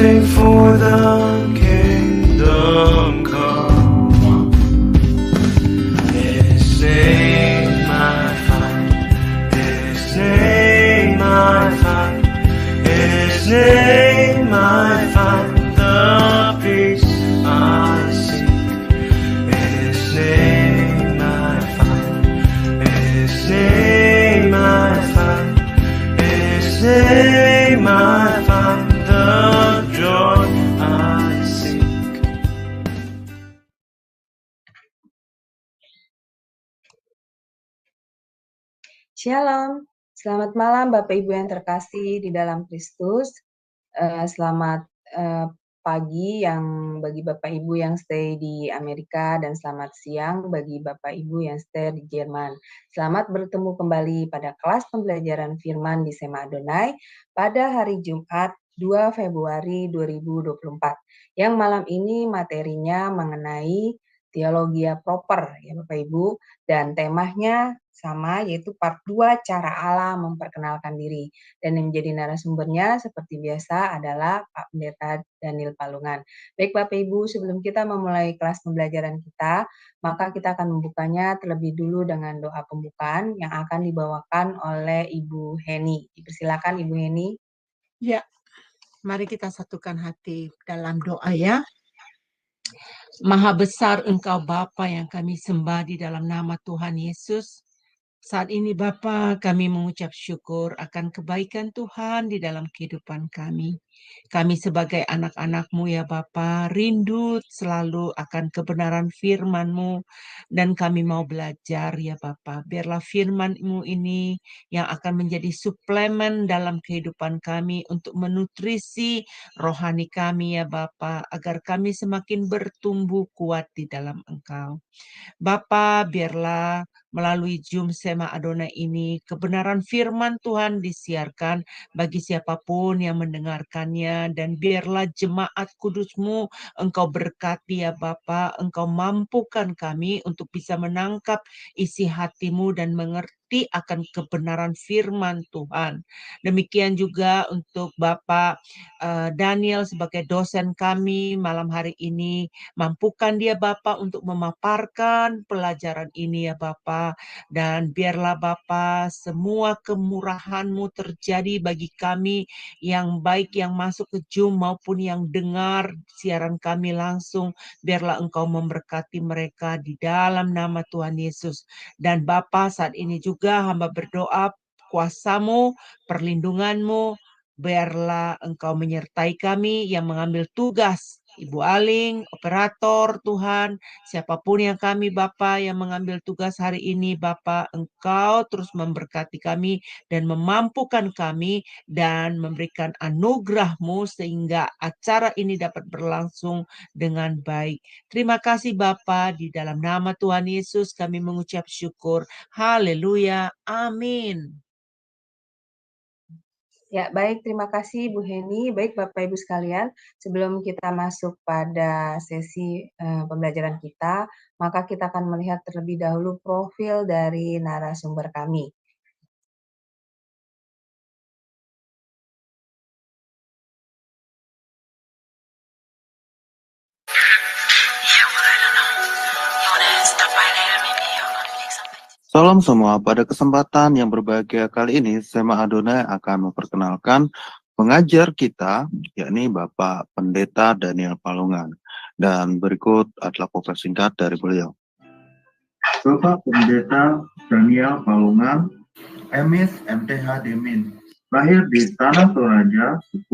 waiting for the kingdom come. His name I find, His name I find, His name I find the peace I seek. His name I find, His name I find, His name I find the joy I seek. Shalom, selamat malam Bapak Ibu yang terkasih di dalam Kristus. Selamat pagi yang bagi Bapak Ibu yang stay di Amerika dan selamat siang bagi Bapak Ibu yang stay di Jerman. Selamat bertemu kembali pada kelas pembelajaran firman di Sema Adonai pada hari Jumat 2 Februari 2024. Yang malam ini materinya mengenai teologia proper ya Bapak Ibu, dan temanya sama, yaitu part 2 cara Allah memperkenalkan diri. Dan yang menjadi narasumbernya seperti biasa adalah Pak Pendeta Daniel Palungan. Baik Bapak Ibu, sebelum kita memulai kelas pembelajaran kita, maka kita akan membukanya terlebih dulu dengan doa pembukaan yang akan dibawakan oleh Ibu Heni. Dipersilakan Ibu Heni. Ya, mari kita satukan hati dalam doa ya. Maha besar Engkau Bapa yang kami sembah di dalam nama Tuhan Yesus. Saat ini Bapa, kami mengucap syukur akan kebaikan Tuhan di dalam kehidupan kami. Kami sebagai anak-anak-Mu ya Bapa, rindu selalu akan kebenaran firman-Mu, dan kami mau belajar ya Bapa. Biarlah firman-Mu ini yang akan menjadi suplemen dalam kehidupan kami untuk menutrisi rohani kami ya Bapa, agar kami semakin bertumbuh kuat di dalam Engkau. Bapa, biarlah melalui Zoom Sema Adonai ini, kebenaran firman Tuhan disiarkan bagi siapapun yang mendengarkannya, dan biarlah jemaat kudus-Mu Engkau berkati ya Bapa, Engkau mampukan kami untuk bisa menangkap isi hati-Mu dan mengerti akan kebenaran firman Tuhan. Demikian juga untuk Bapak Daniel sebagai dosen kami malam hari ini, mampukan dia Bapa untuk memaparkan pelajaran ini ya Bapa, dan biarlah Bapa semua kemurahan-Mu terjadi bagi kami yang baik yang masuk ke Zoom maupun yang dengar siaran kami langsung. Biarlah Engkau memberkati mereka di dalam nama Tuhan Yesus. Dan Bapa, saat ini juga hamba berdoa kuasa-Mu, perlindungan-Mu, biarlah Engkau menyertai kami yang mengambil tugas, Ibu Aling, operator Tuhan, siapapun yang kami Bapa yang mengambil tugas hari ini Bapa, Engkau terus memberkati kami dan memampukan kami dan memberikan anugerah-Mu sehingga acara ini dapat berlangsung dengan baik. Terima kasih Bapa, di dalam nama Tuhan Yesus kami mengucap syukur. Haleluya. Amin. Ya, baik, terima kasih Bu Heni. Baik Bapak Ibu sekalian, sebelum kita masuk pada sesi pembelajaran kita, maka kita akan melihat terlebih dahulu profil dari narasumber kami. Salam semua, pada kesempatan yang berbahagia kali ini, Sema Adonai akan memperkenalkan pengajar kita, yakni Bapak Pendeta Daniel Palungan. Dan berikut adalah profil singkat dari beliau. Bapak Pendeta Daniel Palungan, MIS MTH Demin, lahir di Tanah Toraja 10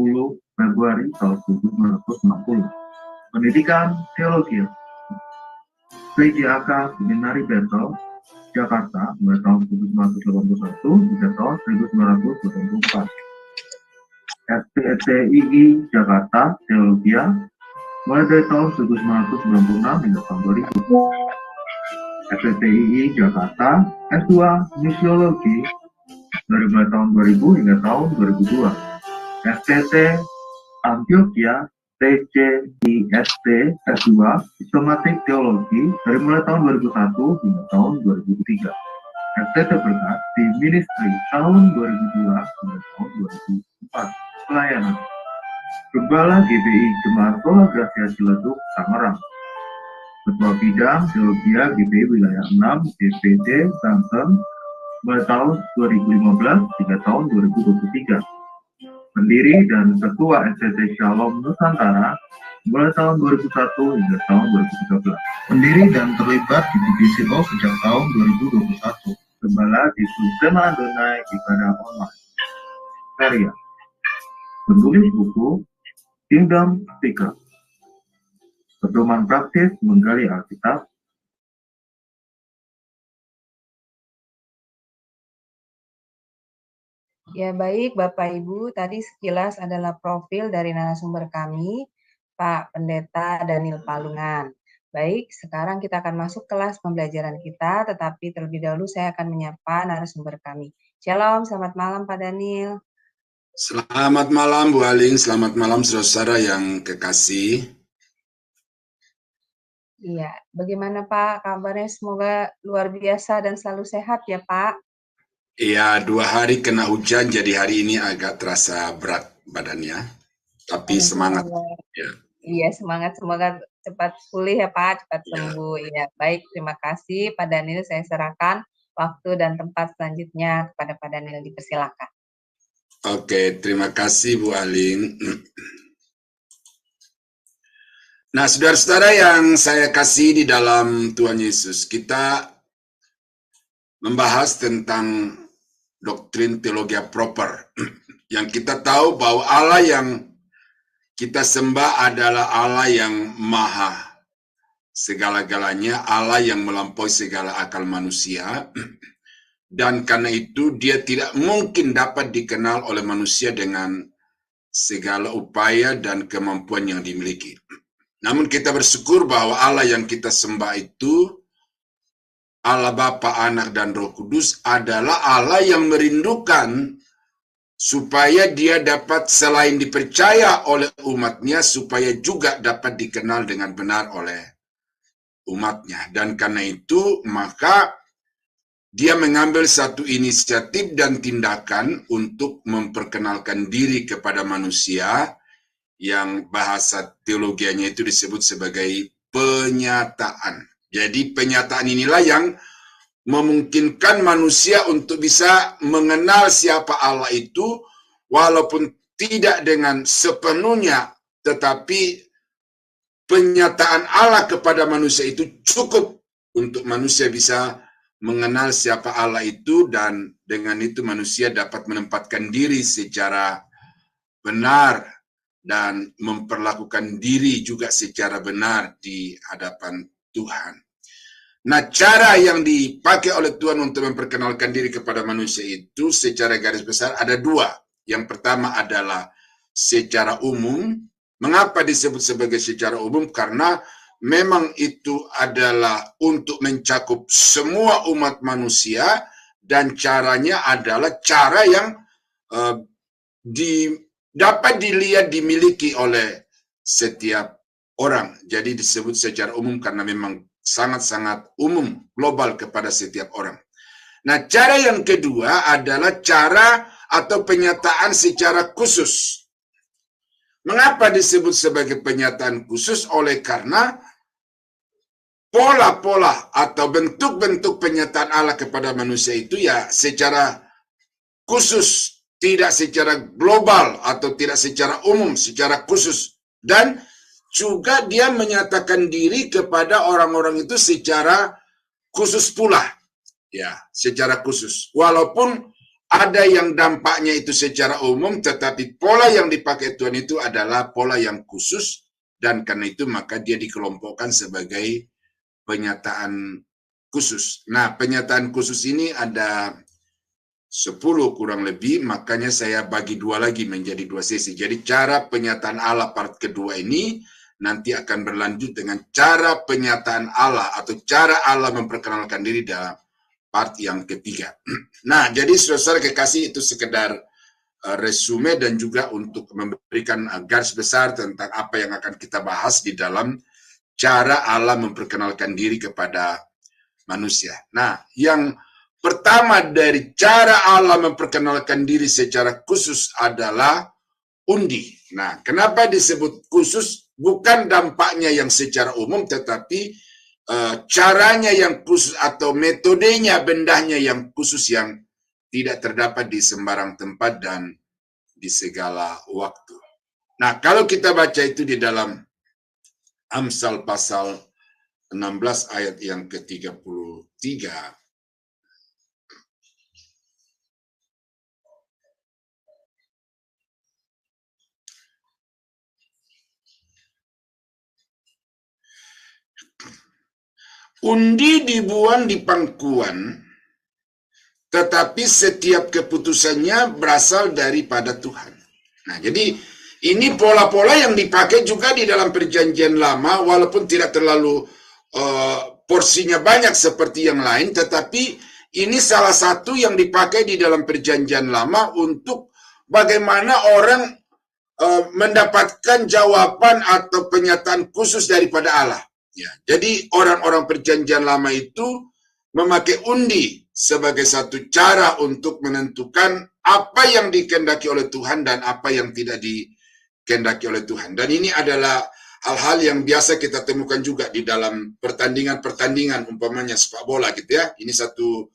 Februari tahun 1960. Pendidikan Teologi, PJAK Seminari Betel, Jakarta, mulai tahun 1981 hingga tahun 1984. STTII Jakarta, Teologia, mulai dari tahun 1996 hingga tahun 2000. STTII Jakarta, S2 Misiologi, dari mulai tahun 2000 hingga tahun 2002. STT Antioquia, TCIST S2 Sistematik Teologi, dari mulai tahun 2001 hingga tahun 2003. STT Berkat di Ministry tahun 2002 hingga tahun 2004. Pelayanan Gembala GBI Jemaat Sola Gracia Ciledug, Tangerang. Ketua Bidang Teologia GBI Wilayah 6 DPD Banten mulai tahun 2015 hingga tahun 2023. Pendiri dan Ketua STT Shalom Nusantara mulai tahun 2001 hingga tahun 2013. Pendiri dan terlibat di divisi O sejak tahun 2021. Gembala di Sema Adonai Ibadah Online. Karya penulis buku Kingdom Speaker. Pedoman praktis menggali Alkitab. Ya baik Bapak Ibu, tadi sekilas adalah profil dari narasumber kami, Pak Pendeta Daniel Palungan. Baik, sekarang kita akan masuk kelas pembelajaran kita, tetapi terlebih dahulu saya akan menyapa narasumber kami. Shalom, selamat malam Pak Daniel. Selamat malam Bu Aling, selamat malam saudara-saudara yang kekasih. Iya, bagaimana Pak kabarnya? Semoga luar biasa dan selalu sehat ya Pak. Iya, 2 hari kena hujan, jadi hari ini agak terasa berat badannya, tapi semangat. Ya. Iya, semangat, semoga cepat pulih ya Pak, cepat sembuh. Iya, baik, terima kasih Pak Daniel, saya serahkan waktu dan tempat selanjutnya kepada Pak Daniel, dipersilakan. Oke, terima kasih Bu Aling. Nah, saudara-saudara yang saya kasih di dalam Tuhan Yesus, kita membahas tentang doktrin teologi proper. Yang kita tahu bahwa Allah yang kita sembah adalah Allah yang maha segala-galanya, Allah yang melampaui segala akal manusia, dan karena itu dia tidak mungkin dapat dikenal oleh manusia dengan segala upaya dan kemampuan yang dimiliki. Namun kita bersyukur bahwa Allah yang kita sembah itu, Allah Bapa, Anak, dan Roh Kudus adalah Allah yang merindukan supaya dia dapat selain dipercaya oleh umatnya, supaya juga dapat dikenal dengan benar oleh umatnya. Dan karena itu, maka dia mengambil satu inisiatif dan tindakan untuk memperkenalkan diri kepada manusia, yang bahasa teologianya itu disebut sebagai penyataan. Jadi penyataan inilah yang memungkinkan manusia untuk bisa mengenal siapa Allah itu, walaupun tidak dengan sepenuhnya, tetapi penyataan Allah kepada manusia itu cukup untuk manusia bisa mengenal siapa Allah itu, dan dengan itu manusia dapat menempatkan diri secara benar dan memperlakukan diri juga secara benar di hadapan Tuhan. Nah, cara yang dipakai oleh Tuhan untuk memperkenalkan diri kepada manusia itu secara garis besar ada 2. Yang pertama adalah secara umum. Mengapa disebut sebagai secara umum? Karena memang itu adalah untuk mencakup semua umat manusia, dan caranya adalah cara yang dapat dilihat dimiliki oleh setiap orang. Jadi disebut secara umum karena memang sangat-sangat umum, global kepada setiap orang. Nah, cara yang kedua adalah cara atau penyataan secara khusus. Mengapa disebut sebagai penyataan khusus? Oleh karena pola-pola atau bentuk-bentuk penyataan Allah kepada manusia itu ya secara khusus, tidak secara global atau tidak secara umum, secara khusus. Dan juga dia menyatakan diri kepada orang-orang itu secara khusus pula. Ya, secara khusus. Walaupun ada yang dampaknya itu secara umum, tetapi pola yang dipakai Tuhan itu adalah pola yang khusus, dan karena itu maka dia dikelompokkan sebagai penyataan khusus. Nah, penyataan khusus ini ada 10 kurang lebih, makanya saya bagi 2 lagi menjadi 2 sesi. Jadi cara penyataan Allah part kedua ini nanti akan berlanjut dengan cara penyataan Allah atau cara Allah memperkenalkan diri dalam part yang ketiga. Nah, jadi saudara kekasih, itu sekedar resume dan juga untuk memberikan garis besar tentang apa yang akan kita bahas di dalam cara Allah memperkenalkan diri kepada manusia. Nah, yang pertama dari cara Allah memperkenalkan diri secara khusus adalah undi. Nah, kenapa disebut khusus? Bukan dampaknya yang secara umum, tetapi caranya yang khusus atau metodenya, bendahnya yang khusus yang tidak terdapat di sembarang tempat dan di segala waktu. Nah, kalau kita baca itu di dalam Amsal pasal 16 ayat yang ke-33, undi dibuang di pangkuan, tetapi setiap keputusannya berasal daripada Tuhan. Nah, jadi ini pola-pola yang dipakai juga di dalam Perjanjian Lama, walaupun tidak terlalu porsinya banyak seperti yang lain, tetapi ini salah satu yang dipakai di dalam Perjanjian Lama untuk bagaimana orang mendapatkan jawaban atau penyataan khusus daripada Allah. Ya, jadi orang-orang Perjanjian Lama itu memakai undi sebagai satu cara untuk menentukan apa yang dikehendaki oleh Tuhan dan apa yang tidak dikehendaki oleh Tuhan. Dan ini adalah hal-hal yang biasa kita temukan juga di dalam pertandingan-pertandingan, umpamanya sepak bola gitu ya. Ini satu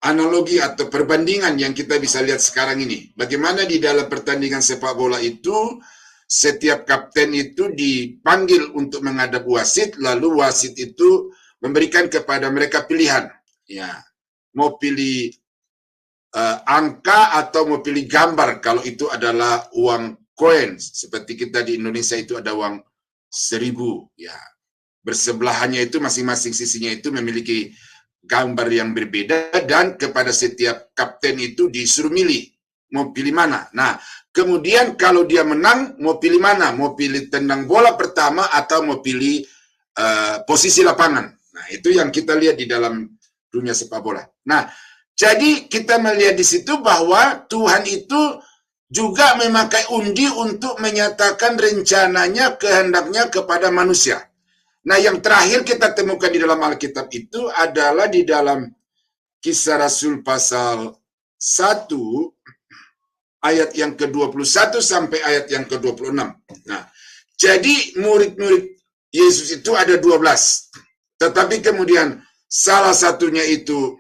analogi atau perbandingan yang kita bisa lihat sekarang ini. Bagaimana di dalam pertandingan sepak bola itu, setiap kapten itu dipanggil untuk menghadap wasit, lalu wasit itu memberikan kepada mereka pilihan. Ya, mau pilih angka atau mau pilih gambar, kalau itu adalah uang koin. Seperti kita di Indonesia itu ada uang 1000. Ya, bersebelahannya itu masing-masing sisinya itu memiliki gambar yang berbeda, dan kepada setiap kapten itu disuruh milih mau pilih mana. Nah, kemudian kalau dia menang mau pilih mana, mau pilih tendang bola pertama atau mau pilih posisi lapangan. Nah, itu yang kita lihat di dalam dunia sepak bola. Nah, jadi kita melihat di situ bahwa Tuhan itu juga memakai undi untuk menyatakan rencananya, kehendaknya kepada manusia. Nah, yang terakhir kita temukan di dalam Alkitab itu adalah di dalam Kisah Rasul pasal 1 ayat yang ke-21 sampai ayat yang ke-26. Nah, jadi murid-murid Yesus itu ada 12. Tetapi kemudian salah satunya itu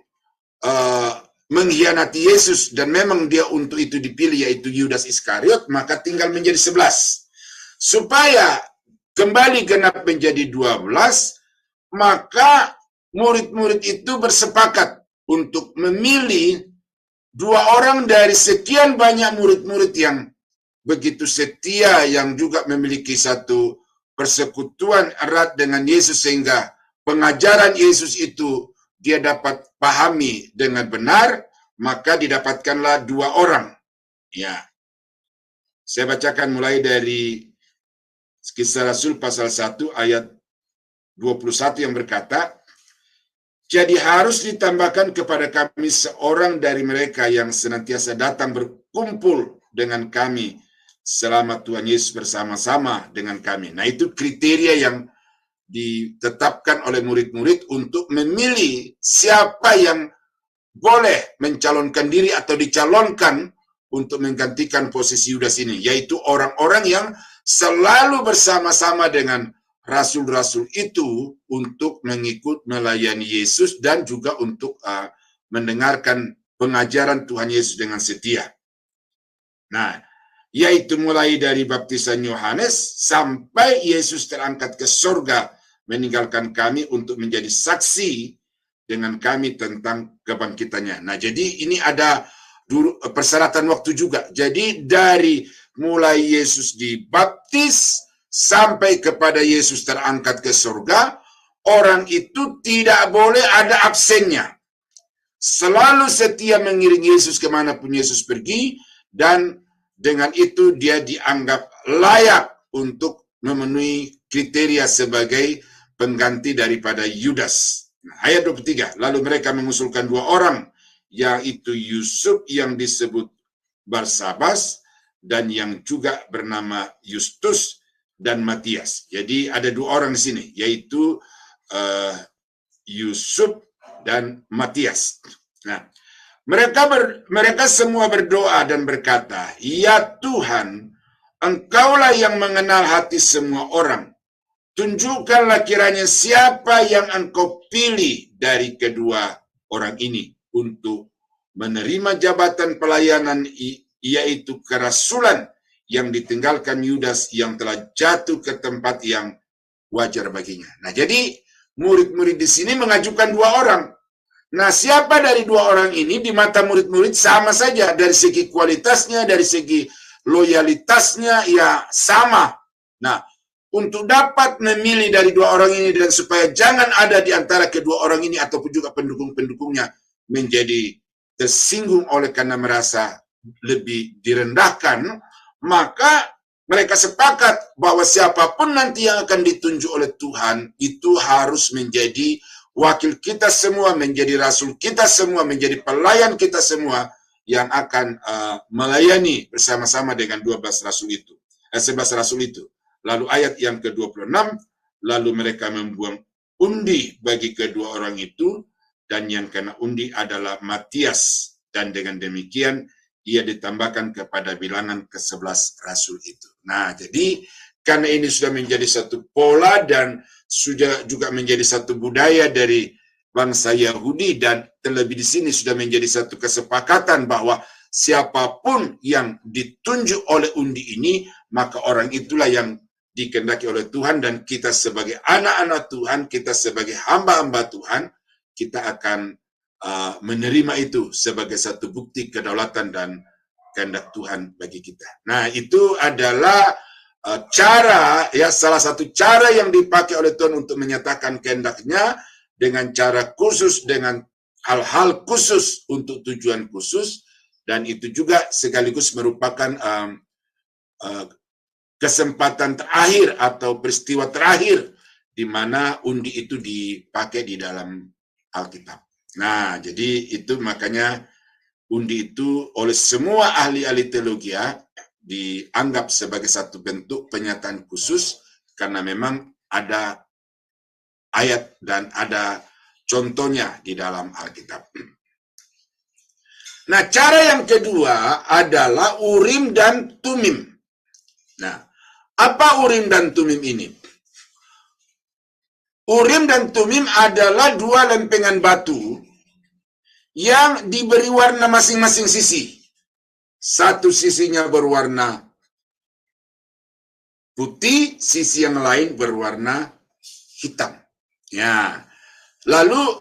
mengkhianati Yesus, dan memang dia untuk itu dipilih, yaitu Yudas Iskariot, maka tinggal menjadi 11. Supaya kembali genap menjadi 12, maka murid-murid itu bersepakat untuk memilih 2 orang dari sekian banyak murid-murid yang begitu setia, yang juga memiliki satu persekutuan erat dengan Yesus, sehingga pengajaran Yesus itu dia dapat pahami dengan benar, maka didapatkanlah 2 orang. Ya, saya bacakan mulai dari Kisah Rasul pasal 1 ayat 21 yang berkata, "Jadi harus ditambahkan kepada kami seorang dari mereka yang senantiasa datang berkumpul dengan kami selama Tuhan Yesus bersama-sama dengan kami." Nah, itu kriteria yang ditetapkan oleh murid-murid untuk memilih siapa yang boleh mencalonkan diri atau dicalonkan untuk menggantikan posisi Yudas ini, yaitu orang-orang yang selalu bersama-sama dengan rasul-rasul itu untuk mengikut melayani Yesus dan juga untuk mendengarkan pengajaran Tuhan Yesus dengan setia. Nah, yaitu mulai dari baptisan Yohanes sampai Yesus terangkat ke surga, meninggalkan kami untuk menjadi saksi dengan kami tentang kebangkitannya. Nah, jadi ini ada persyaratan waktu juga. Jadi dari mulai Yesus dibaptis sampai kepada Yesus terangkat ke surga, orang itu tidak boleh ada absennya. Selalu setia mengiring Yesus kemanapun Yesus pergi, dan dengan itu dia dianggap layak untuk memenuhi kriteria sebagai pengganti daripada Yudas. Nah, ayat 23, lalu mereka mengusulkan 2 orang, yaitu Yusuf yang disebut Barsabas dan yang juga bernama Justus dan Matias. Jadi ada 2 orang di sini, yaitu Yusuf dan Matias. Nah, Mereka semua berdoa dan berkata, "Ya Tuhan, Engkaulah yang mengenal hati semua orang. Tunjukkanlah kiranya siapa yang Engkau pilih dari kedua orang ini untuk menerima jabatan pelayanan, yaitu kerasulan yang ditinggalkan Yudas yang telah jatuh ke tempat yang wajar baginya." Nah, jadi murid-murid di sini mengajukan dua orang. Nah, siapa dari dua orang ini di mata murid-murid sama saja dari segi kualitasnya, dari segi loyalitasnya, ya sama. Nah, untuk dapat memilih dari dua orang ini dan supaya jangan ada di antara kedua orang ini ataupun juga pendukung-pendukungnya menjadi tersinggung oleh karena merasa lebih direndahkan, maka mereka sepakat bahwa siapapun nanti yang akan ditunjuk oleh Tuhan itu harus menjadi wakil kita semua, menjadi rasul kita semua, menjadi pelayan kita semua yang akan melayani bersama-sama dengan 11 rasul itu. Lalu ayat yang ke-26, lalu mereka membuang undi bagi kedua orang itu, dan yang kena undi adalah Matias, dan dengan demikian ia ditambahkan kepada bilangan ke-11 rasul itu. Nah, jadi karena ini sudah menjadi satu pola dan sudah juga menjadi satu budaya dari bangsa Yahudi, dan terlebih di sini sudah menjadi satu kesepakatan bahwa siapapun yang ditunjuk oleh undi ini, maka orang itulah yang dikehendaki oleh Tuhan, dan kita sebagai anak-anak Tuhan, kita sebagai hamba-hamba Tuhan, kita akan menerima itu sebagai satu bukti kedaulatan dan kehendak Tuhan bagi kita. Nah, itu adalah cara, ya, salah satu cara yang dipakai oleh Tuhan untuk menyatakan kehendaknya dengan cara khusus, dengan hal-hal khusus untuk tujuan khusus, dan itu juga sekaligus merupakan kesempatan terakhir atau peristiwa terakhir di mana undi itu dipakai di dalam Alkitab. Nah, jadi itu makanya undi itu oleh semua ahli-ahli teologi dianggap sebagai satu bentuk penyataan khusus karena memang ada ayat dan ada contohnya di dalam Alkitab. Nah, cara yang kedua adalah Urim dan Tumim. Nah, apa Urim dan Tumim ini? Urim dan Tumim adalah dua lempengan batu yang diberi warna masing-masing sisi. Satu sisinya berwarna putih, sisi yang lain berwarna hitam. Ya. Lalu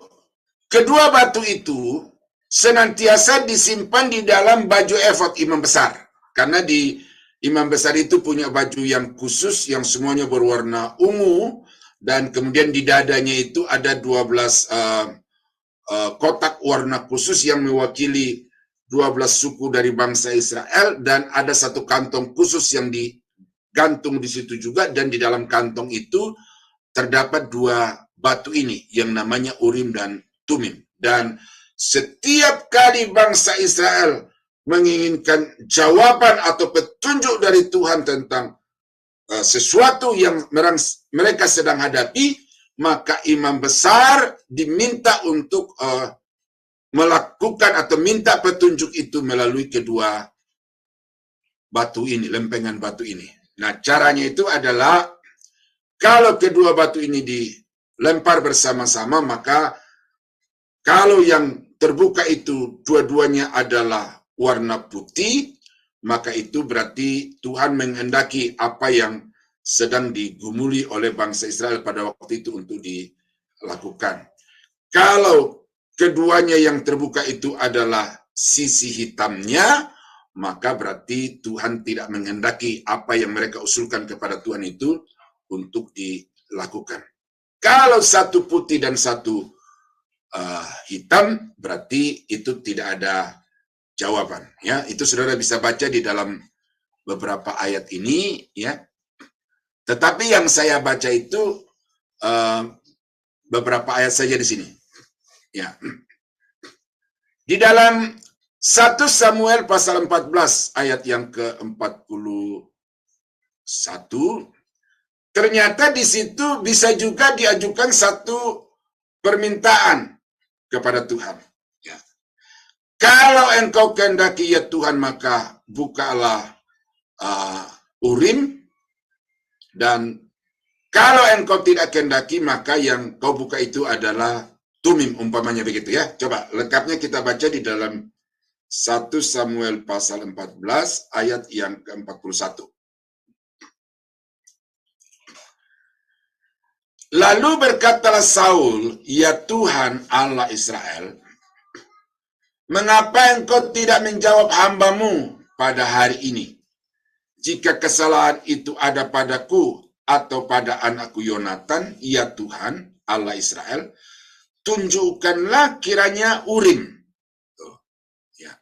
kedua batu itu senantiasa disimpan di dalam baju efod imam besar. Karena di imam besar itu punya baju yang khusus yang semuanya berwarna ungu, dan kemudian di dadanya itu ada 12 kotak warna khusus yang mewakili 12 suku dari bangsa Israel, dan ada satu kantong khusus yang digantung di situ juga, dan di dalam kantong itu terdapat dua batu ini yang namanya Urim dan Tumim. Dan setiap kali bangsa Israel menginginkan jawaban atau petunjuk dari Tuhan tentang sesuatu yang mereka sedang hadapi, maka imam besar diminta untuk melakukan atau minta petunjuk itu melalui kedua batu ini, lempengan batu ini. Nah, caranya itu adalah kalau kedua batu ini dilempar bersama-sama, maka kalau yang terbuka itu dua-duanya adalah warna putih, maka itu berarti Tuhan menghendaki apa yang sedang digumuli oleh bangsa Israel pada waktu itu untuk dilakukan. Kalau keduanya yang terbuka itu adalah sisi hitamnya, maka berarti Tuhan tidak menghendaki apa yang mereka usulkan kepada Tuhan itu untuk dilakukan. Kalau satu putih dan satu hitam, berarti itu tidak ada jawaban. Ya, itu saudara bisa baca di dalam beberapa ayat ini, ya. Tetapi yang saya baca itu beberapa ayat saja di sini. Ya. Di dalam 1 Samuel pasal 14 ayat yang ke-41, ternyata di situ bisa juga diajukan satu permintaan kepada Tuhan. Ya. Kalau engkau kehendaki ya Tuhan, maka bukalah Urim, dan kalau engkau tidak kehendaki, maka yang kau buka itu adalah Tumim, umpamanya begitu ya. Coba lengkapnya kita baca di dalam 1 Samuel pasal 14 ayat yang ke-41. Lalu berkatalah Saul, ya Tuhan Allah Israel, mengapa engkau tidak menjawab hambamu pada hari ini? Jika kesalahan itu ada padaku atau pada anakku Yonatan, ya Tuhan Allah Israel, tunjukkanlah kiranya Urim. Ya.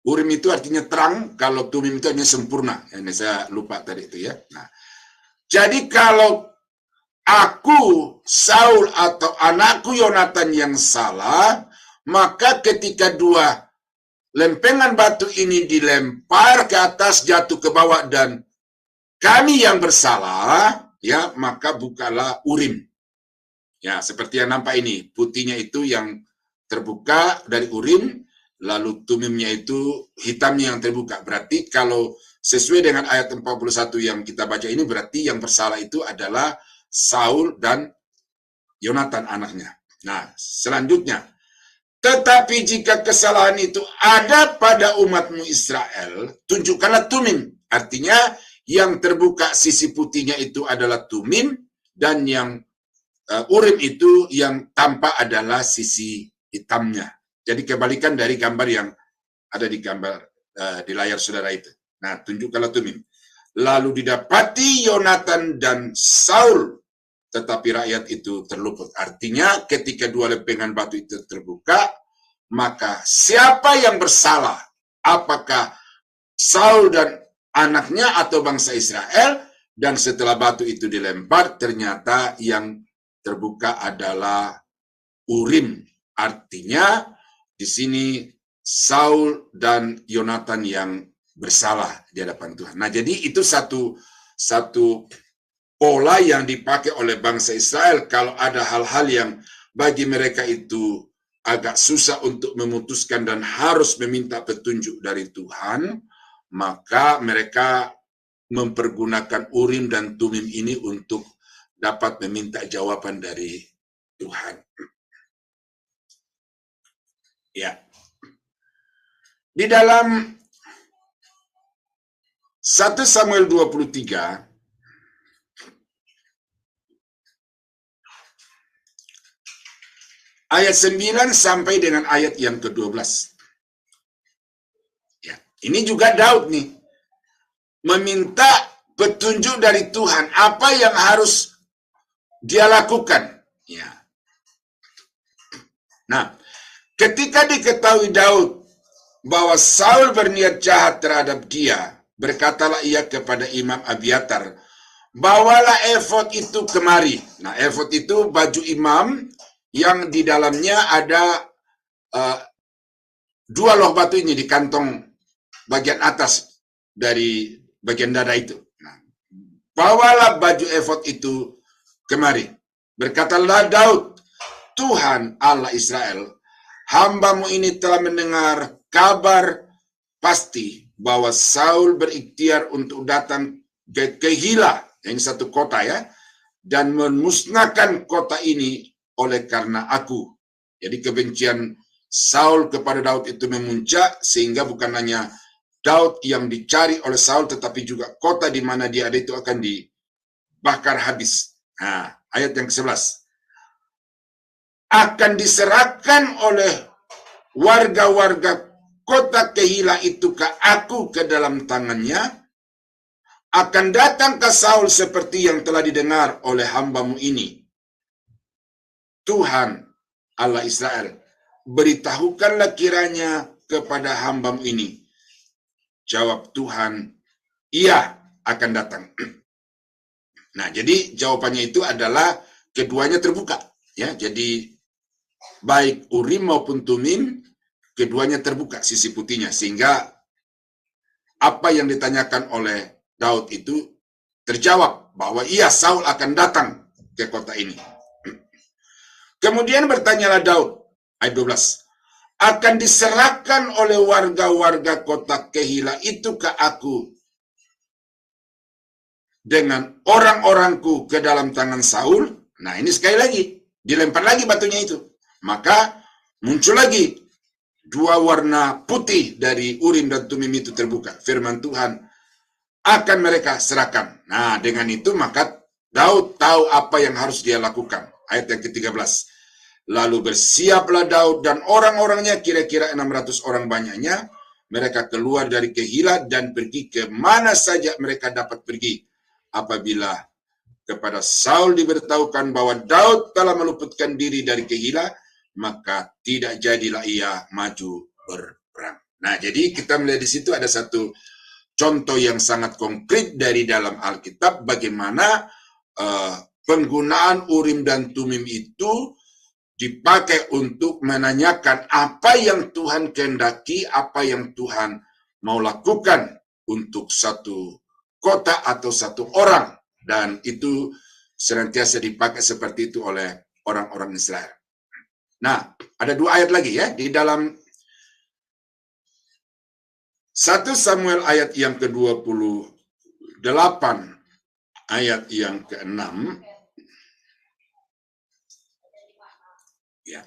Urim itu artinya terang, kalau Tumim itu artinya sempurna. Ini saya lupa tadi itu ya. Nah, jadi kalau aku, Saul, atau anakku Yonatan yang salah, maka ketika dua lempengan batu ini dilempar ke atas, jatuh ke bawah, dan kami yang bersalah, ya, maka bukalah Urim. Ya, seperti yang nampak ini, putihnya itu yang terbuka dari Urim, lalu Tumimnya itu hitamnya yang terbuka. Berarti kalau sesuai dengan ayat 41 yang kita baca ini, berarti yang bersalah itu adalah Saul dan Yonatan anaknya. Nah, selanjutnya, tetapi jika kesalahan itu ada pada umatmu Israel, tunjukkanlah Tumim. Artinya, yang terbuka sisi putihnya itu adalah Tumim, dan yang Urim itu yang tampak adalah sisi hitamnya. Jadi kebalikan dari gambar yang ada di gambar di layar saudara itu. Nah, tunjukkanlah Tumim. Lalu didapati Yonatan dan Saul, tetapi rakyat itu terluput. Artinya ketika dua lempengan batu itu terbuka, maka siapa yang bersalah? Apakah Saul dan anaknya atau bangsa Israel? Dan setelah batu itu dilempar, ternyata yang terbuka adalah Urim. Artinya di sini Saul dan Yonatan yang bersalah di hadapan Tuhan. Nah, jadi itu satu pola yang dipakai oleh bangsa Israel kalau ada hal-hal yang bagi mereka itu agak susah untuk memutuskan dan harus meminta petunjuk dari Tuhan, maka mereka mempergunakan Urim dan Tumim ini untuk dapat meminta jawaban dari Tuhan. Ya. Di dalam 1 Samuel 23 ayat 9 sampai dengan ayat yang ke-12. Ya, ini juga Daud nih meminta petunjuk dari Tuhan, apa yang harus dia lakukan. Ya. Nah, ketika diketahui Daud bahwa Saul berniat jahat terhadap dia, berkatalah ia kepada Imam Abiatar, bawalah efod itu kemari. Nah, efod itu baju imam yang di dalamnya ada dua loh batu ini di kantong bagian atas dari bagian dada itu. Nah, bawalah baju efod itu kemari. Berkatalah Daud, Tuhan Allah Israel, hambamu ini telah mendengar kabar pasti bahwa Saul berikhtiar untuk datang ke Kehila, yang satu kota ya, dan memusnahkan kota ini oleh karena aku. Jadi kebencian Saul kepada Daud itu memuncak, sehingga bukan hanya Daud yang dicari oleh Saul, tetapi juga kota di mana dia ada itu akan dibakar habis. Nah, ayat yang ke-11. Akan diserahkan oleh warga-warga kota Kehila itu ke aku ke dalam tangannya, akan datang ke Saul seperti yang telah didengar oleh hambamu ini. Tuhan Allah Israel, beritahukanlah kiranya kepada hambamu ini. Jawab Tuhan, ia akan datang. Nah, jadi jawabannya itu adalah keduanya terbuka. Ya, jadi baik Urim maupun Tumim, keduanya terbuka sisi putihnya, sehingga apa yang ditanyakan oleh Daud itu terjawab bahwa iya, Saul akan datang ke kota ini. Kemudian bertanyalah Daud, ayat 12, akan diserahkan oleh warga-warga kota Kehila itu ke aku dengan orang-orangku ke dalam tangan Saul. Nah, ini sekali lagi, dilempar lagi batunya itu. Maka muncul lagi dua warna putih dari Urim dan Tumim itu terbuka. Firman Tuhan akan mereka serahkan. Nah, dengan itu maka Daud tahu apa yang harus dia lakukan. Ayat yang ke-13. Lalu bersiaplah Daud dan orang-orangnya, kira-kira 600 orang banyaknya. Mereka keluar dari Kehila dan pergi ke mana saja mereka dapat pergi. Apabila kepada Saul diberitahukan bahwa Daud telah meluputkan diri dari Kehila, maka tidak jadilah ia maju berperang. Nah, jadi kita melihat di situ ada satu contoh yang sangat konkret dari dalam Alkitab bagaimana penggunaan Urim dan Tumim itu dipakai untuk menanyakan apa yang Tuhan kehendaki, apa yang Tuhan mau lakukan untuk satu kota atau satu orang. Dan itu senantiasa dipakai seperti itu oleh orang-orang Israel. Nah, ada dua ayat lagi ya, di dalam 1 Samuel ayat yang ke-28, ayat yang ke-6, ya.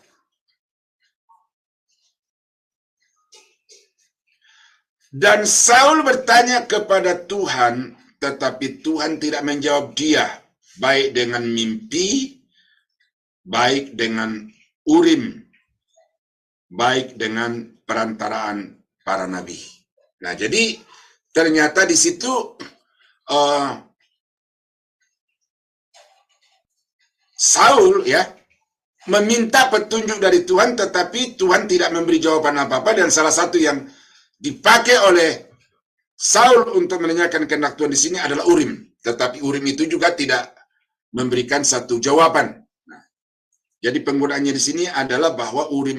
Dan Saul bertanya kepada Tuhan, tetapi Tuhan tidak menjawab dia, baik dengan mimpi, baik dengan Urim, baik dengan perantaraan para nabi. Nah, jadi ternyata di situ Saul ya meminta petunjuk dari Tuhan, tetapi Tuhan tidak memberi jawaban apa-apa. Dan salah satu yang dipakai oleh Saul untuk menanyakan kehendak Tuhan di sini adalah Urim. Tetapi Urim itu juga tidak memberikan satu jawaban. Nah, jadi penggunaannya di sini adalah bahwa Urim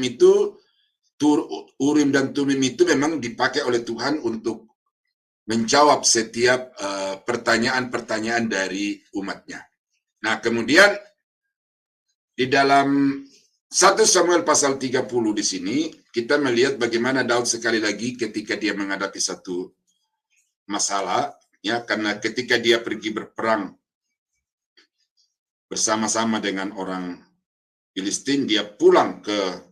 dan Tumim itu memang dipakai oleh Tuhan untuk menjawab setiap pertanyaan-pertanyaan dari umatnya. Nah, kemudian di dalam 1 Samuel pasal 30 di sini, kita melihat bagaimana Daud sekali lagi ketika dia menghadapi satu masalah, ya, karena ketika dia pergi berperang bersama-sama dengan orang Filistin, dia pulang ke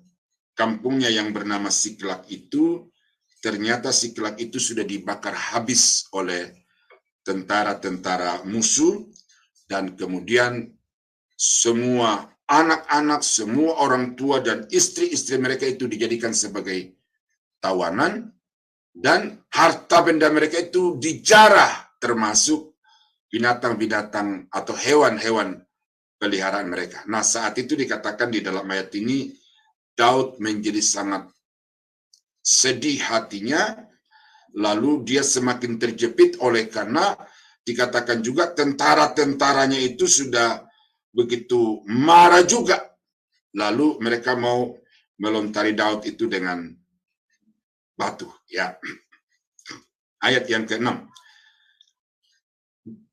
kampungnya yang bernama Siklak itu, ternyata Siklak itu sudah dibakar habis oleh tentara-tentara musuh, dan kemudian semua anak-anak, semua orang tua dan istri-istri mereka itu dijadikan sebagai tawanan, dan harta benda mereka itu dijarah, termasuk binatang-binatang atau hewan-hewan peliharaan mereka. Nah, saat itu dikatakan di dalam ayat ini, Daud menjadi sangat sedih hatinya, lalu dia semakin terjepit oleh karena dikatakan juga tentara-tentaranya itu sudah begitu marah juga. Lalu mereka mau melontari Daud itu dengan batu. Ya. Ayat yang ke-6.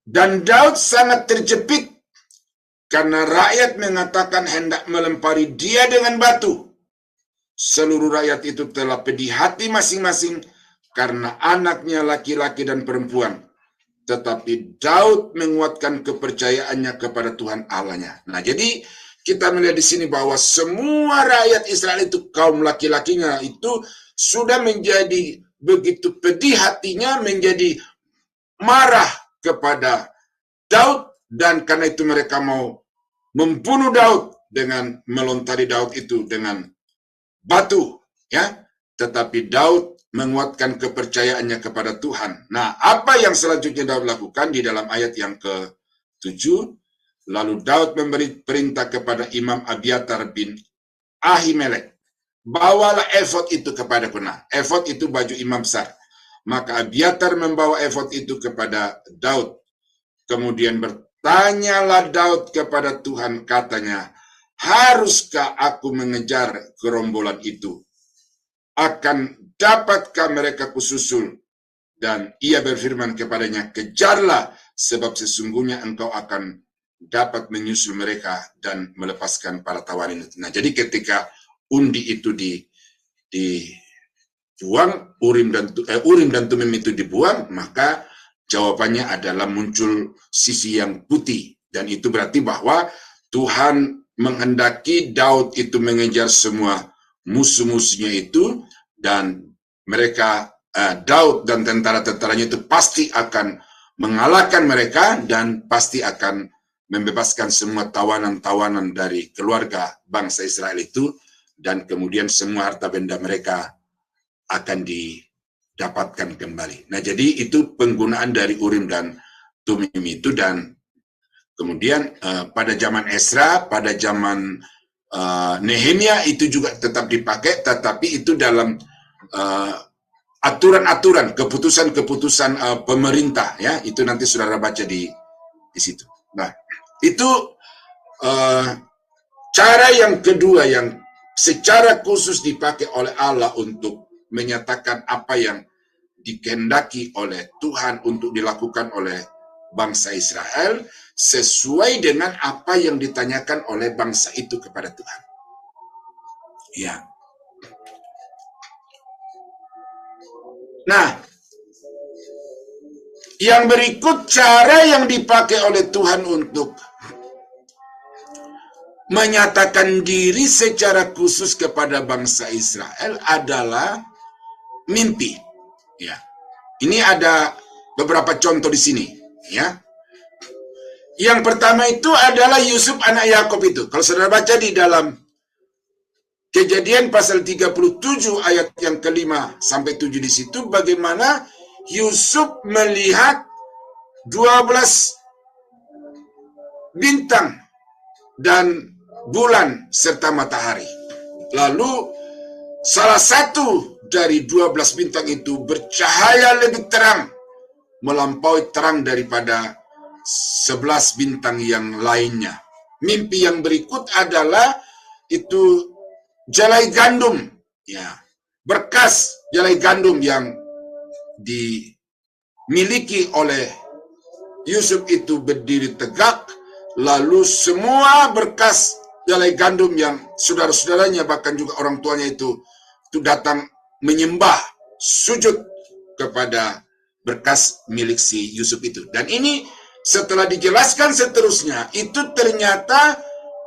Dan Daud sangat terjepit karena rakyat mengatakan hendak melempari dia dengan batu. Seluruh rakyat itu telah pedih hati masing-masing karena anaknya laki-laki dan perempuan. Tetapi Daud menguatkan kepercayaannya kepada Tuhan Allahnya. Nah, jadi kita melihat di sini bahwa semua rakyat Israel itu, kaum laki-lakinya itu sudah menjadi begitu pedih hatinya, menjadi marah kepada Daud, dan karena itu mereka mau membunuh Daud dengan melontari Daud itu dengan batu, ya. Tetapi Daud menguatkan kepercayaannya kepada Tuhan. Nah, apa yang selanjutnya Daud lakukan di dalam ayat yang ke-7? Lalu Daud memberi perintah kepada Imam Abiatar bin Ahimelek, bawalah efod itu kepadaku. Nah, efod itu baju imam besar. Maka Abiatar membawa efod itu kepada Daud. Kemudian bertanyalah Daud kepada Tuhan, katanya, haruskah aku mengejar gerombolan itu? Akan dapatkah mereka kususul? Dan ia berfirman kepadanya, kejarlah, sebab sesungguhnya engkau akan dapat menyusul mereka dan melepaskan para tawanan itu. Nah, jadi ketika undi itu dibuang, Urim dan Tumim itu dibuang, maka jawabannya adalah muncul sisi yang putih. Dan itu berarti bahwa Tuhan menghendaki Daud itu mengejar semua musuh-musuhnya itu, dan mereka, Daud dan tentara-tentaranya itu pasti akan mengalahkan mereka dan pasti akan membebaskan semua tawanan-tawanan dari keluarga bangsa Israel itu, dan kemudian semua harta benda mereka akan didapatkan kembali. Nah, jadi itu penggunaan dari Urim dan Tumim itu. Dan kemudian pada zaman Esra, pada zaman Nehemia itu juga tetap dipakai, tetapi itu dalam aturan-aturan, keputusan-keputusan pemerintah, ya. Itu nanti saudara baca di situ. Nah, itu cara yang kedua yang secara khusus dipakai oleh Allah untuk menyatakan apa yang dikehendaki oleh Tuhan untuk dilakukan oleh bangsa Israel sesuai dengan apa yang ditanyakan oleh bangsa itu kepada Tuhan. Ya. Nah, yang berikut cara yang dipakai oleh Tuhan untuk menyatakan diri secara khusus kepada bangsa Israel adalah mimpi. Ya. Ini ada beberapa contoh di sini, ya. Yang pertama itu adalah Yusuf anak Yakub itu. Kalau saudara baca di dalam Kejadian pasal 37 ayat yang ke-5 sampai 7 di situ, bagaimana Yusuf melihat 12 bintang dan bulan serta matahari. Lalu salah satu dari 12 bintang itu bercahaya lebih terang, melampaui terang daripada 11 bintang yang lainnya. Mimpi yang berikut adalah itu jalai gandum, ya, berkas jalai gandum yang dimiliki oleh Yusuf itu berdiri tegak, lalu semua berkas jalai gandum yang saudara-saudaranya bahkan juga orang tuanya itu datang menyembah, sujud kepada berkas milik si Yusuf itu. Dan ini setelah dijelaskan seterusnya, itu ternyata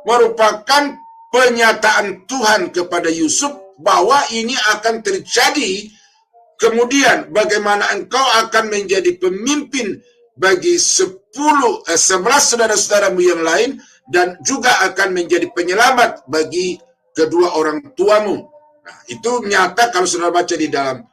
merupakan penyataan Tuhan kepada Yusuf bahwa ini akan terjadi kemudian, bagaimana engkau akan menjadi pemimpin bagi 11 saudara-saudaramu yang lain, dan juga akan menjadi penyelamat bagi kedua orang tuamu. Nah, itu nyata kalau saudara baca di dalam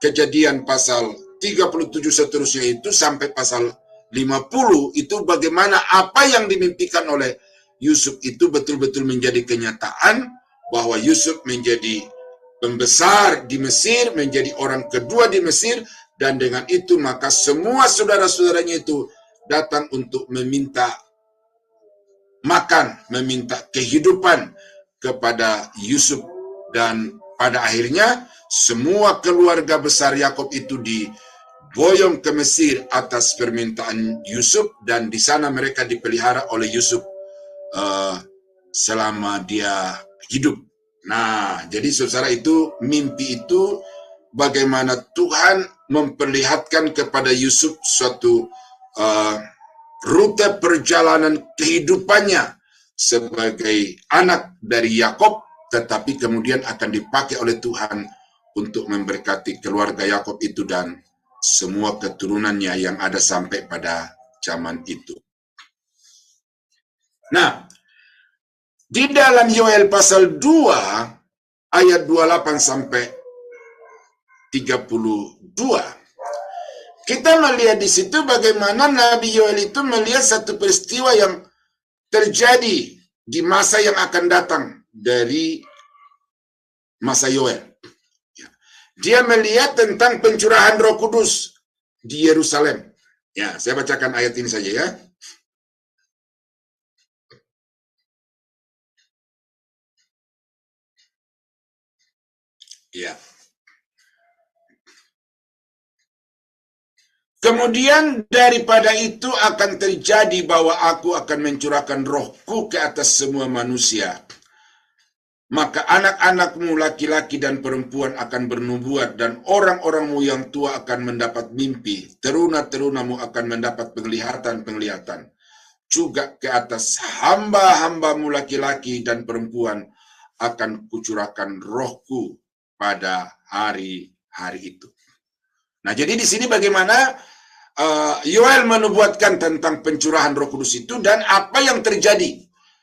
Kejadian pasal 37 seterusnya itu sampai pasal 50, itu bagaimana apa yang dimimpikan oleh Yusuf itu betul-betul menjadi kenyataan, bahwa Yusuf menjadi pembesar di Mesir, menjadi orang kedua di Mesir, dan dengan itu maka semua saudara-saudaranya itu datang untuk meminta makan, meminta kehidupan kepada Yusuf, dan pada akhirnya semua keluarga besar Yakub itu diboyong ke Mesir atas permintaan Yusuf, dan di sana mereka dipelihara oleh Yusuf selama dia hidup. Nah, jadi saudara, itu mimpi itu bagaimana Tuhan memperlihatkan kepada Yusuf suatu rute perjalanan kehidupannya sebagai anak dari Yakub, tetapi kemudian akan dipakai oleh Tuhan untuk memberkati keluarga Yakub itu dan semua keturunannya yang ada sampai pada zaman itu. Nah, di dalam Yoel pasal 2 ayat 28 sampai 32, kita melihat di situ bagaimana Nabi Yoel itu melihat satu peristiwa yang terjadi di masa yang akan datang dari masa Yoel. Dia melihat tentang pencurahan Roh Kudus di Yerusalem. Ya, saya bacakan ayat ini saja ya. Ya. Kemudian daripada itu akan terjadi bahwa aku akan mencurahkan rohku ke atas semua manusia. maka anak-anakmu laki-laki dan perempuan akan bernubuat, dan orang-orangmu yang tua akan mendapat mimpi, teruna-terunamu akan mendapat penglihatan-penglihatan. Juga ke atas hamba-hambamu laki-laki dan perempuan akan kucurahkan rohku pada hari-hari itu. Nah, jadi di sini bagaimana Yoel menubuatkan tentang pencurahan Roh Kudus itu dan apa yang terjadi,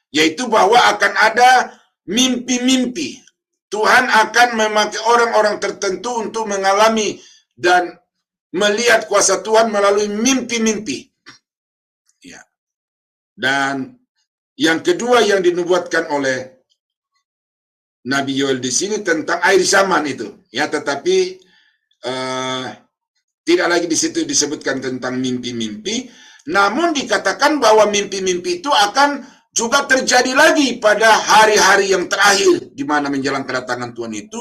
yaitu bahwa akan ada mimpi-mimpi. Tuhan akan memakai orang-orang tertentu untuk mengalami dan melihat kuasa Tuhan melalui mimpi-mimpi. Ya. Dan yang kedua yang dinubuatkan oleh Nabi Yoel di sini tentang akhir zaman itu, ya, tetapi tidak lagi di situ disebutkan tentang mimpi-mimpi, namun dikatakan bahwa mimpi-mimpi itu akan juga terjadi lagi pada hari-hari yang terakhir di mana menjelang kedatangan Tuhan itu.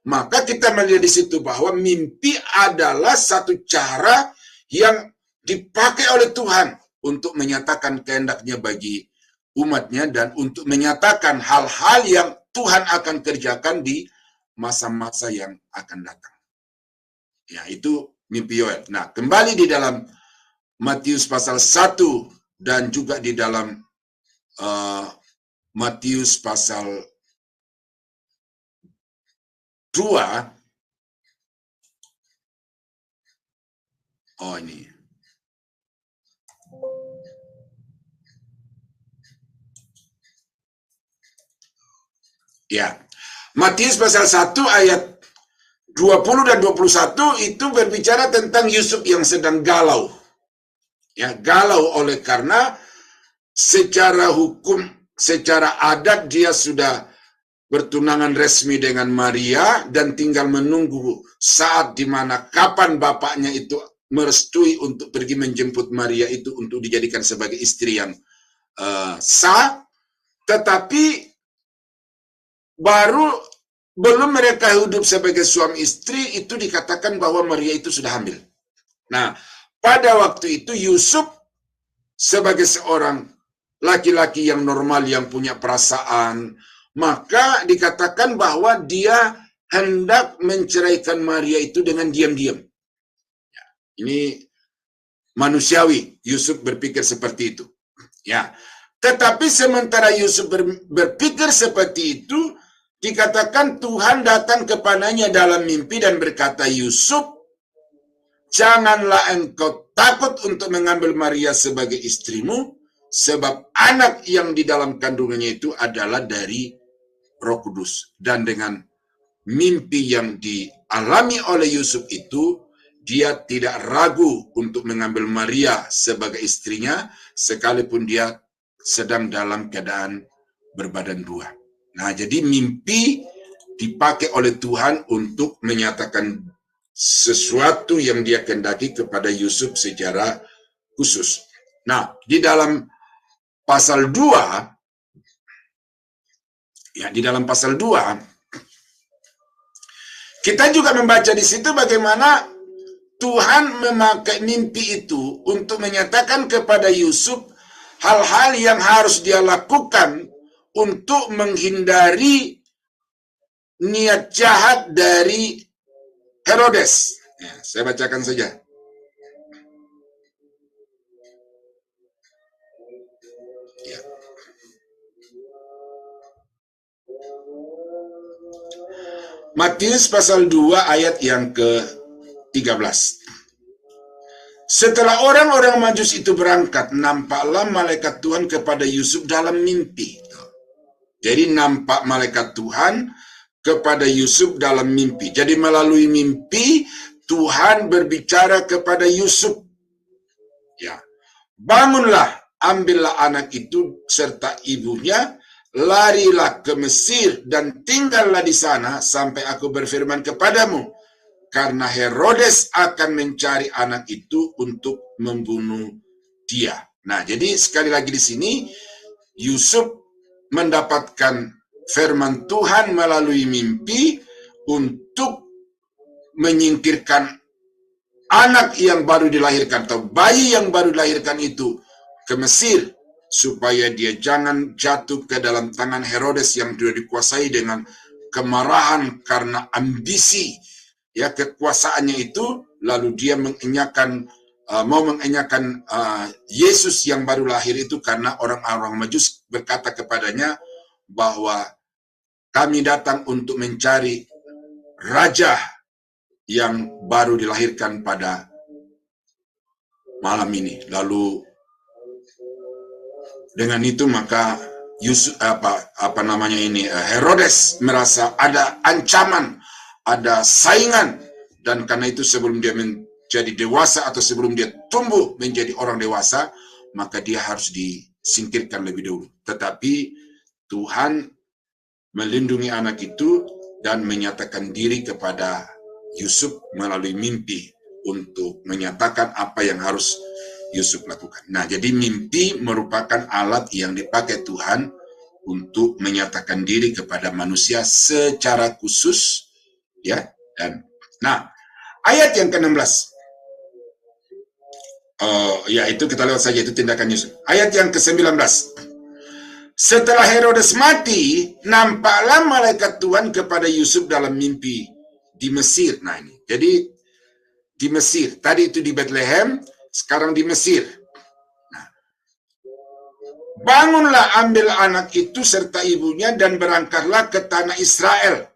Maka kita melihat di situ bahwa mimpi adalah satu cara yang dipakai oleh Tuhan untuk menyatakan kehendaknya bagi umatnya dan untuk menyatakan hal-hal yang Tuhan akan kerjakan di masa-masa yang akan datang. Ya, itu mimpi Yoel. Nah, kembali di dalam Matius pasal 1 dan juga di dalam Matius pasal 2. Oh, ini. Ya. Matius pasal 1 ayat 20 dan 21 itu berbicara tentang Yusuf yang sedang galau. Ya, galau oleh karena secara hukum, secara adat dia sudah bertunangan resmi dengan Maria dan tinggal menunggu saat dimana kapan bapaknya itu merestui untuk pergi menjemput Maria itu untuk dijadikan sebagai istri yang sah. Tetapi belum mereka hidup sebagai suami istri itu dikatakan bahwa Maria itu sudah hamil. Nah, pada waktu itu Yusuf sebagai seorang laki-laki yang normal yang punya perasaan, maka dikatakan bahwa dia hendak menceraikan Maria itu dengan diam-diam. Ya, ini manusiawi, Yusuf berpikir seperti itu. Ya, tetapi sementara Yusuf berpikir seperti itu, dikatakan Tuhan datang kepadanya dalam mimpi dan berkata, Yusuf, janganlah engkau takut untuk mengambil Maria sebagai istrimu, sebab anak yang di dalam kandungannya itu adalah dari Roh Kudus. Dan dengan mimpi yang dialami oleh Yusuf itu, dia tidak ragu untuk mengambil Maria sebagai istrinya, sekalipun dia sedang dalam keadaan berbadan dua. Nah, jadi mimpi dipakai oleh Tuhan untuk menyatakan sesuatu yang dia kehendaki kepada Yusuf secara khusus. Nah, di dalam pasal 2, ya, di dalam pasal 2, kita juga membaca di situ bagaimana Tuhan memakai mimpi itu untuk menyatakan kepada Yusuf hal-hal yang harus dia lakukan untuk menghindari niat jahat dari Herodes. Ya, saya bacakan saja. Ya. Matius pasal 2 ayat yang ke-13. Setelah orang-orang Majus itu berangkat, nampaklah malaikat Tuhan kepada Yusuf dalam mimpi. Jadi nampak malaikat Tuhan kepada Yusuf dalam mimpi. Jadi melalui mimpi Tuhan berbicara kepada Yusuf. Ya, bangunlah, ambillah anak itu serta ibunya, larilah ke Mesir dan tinggallah di sana sampai aku berfirman kepadamu, karena Herodes akan mencari anak itu untuk membunuh dia. Nah, jadi sekali lagi di sini Yusuf mendapatkan firman Tuhan melalui mimpi untuk menyingkirkan anak yang baru dilahirkan atau bayi yang baru dilahirkan itu ke Mesir supaya dia jangan jatuh ke dalam tangan Herodes yang sudah dikuasai dengan kemarahan karena ambisi ya kekuasaannya itu, lalu dia mau mengenyahkan Yesus yang baru lahir itu, karena orang-orang Majus berkata kepadanya bahwa kami datang untuk mencari raja yang baru dilahirkan pada malam ini. Lalu dengan itu maka Herodes merasa ada ancaman, ada saingan, dan karena itu sebelum dia menjadi dewasa atau sebelum dia tumbuh menjadi orang dewasa, maka dia harus disingkirkan lebih dulu. Tetapi Tuhan melindungi anak itu dan menyatakan diri kepada Yusuf melalui mimpi untuk menyatakan apa yang harus Yusuf lakukan. Nah, jadi mimpi merupakan alat yang dipakai Tuhan untuk menyatakan diri kepada manusia secara khusus, ya. Dan nah, ayat yang ke-16. Ya, itu kita lewat saja, itu tindakan Yusuf. Ayat yang ke-19. Setelah Herodes mati, nampaklah malaikat Tuhan kepada Yusuf dalam mimpi di Mesir. Nah, ini. Jadi di Mesir. Tadi itu di Bethlehem, sekarang di Mesir. Nah, bangunlah, ambil anak itu serta ibunya dan berangkatlah ke tanah Israel,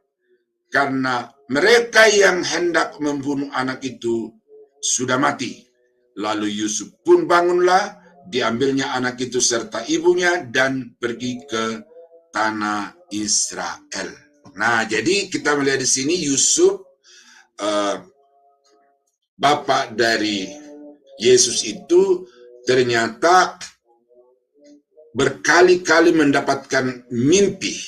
karena mereka yang hendak membunuh anak itu sudah mati. Lalu Yusuf pun bangunlah, diambilnya anak itu serta ibunya dan pergi ke tanah Israel. Nah, jadi kita melihat di sini Yusuf, bapak dari Yesus itu ternyata berkali-kali mendapatkan mimpi,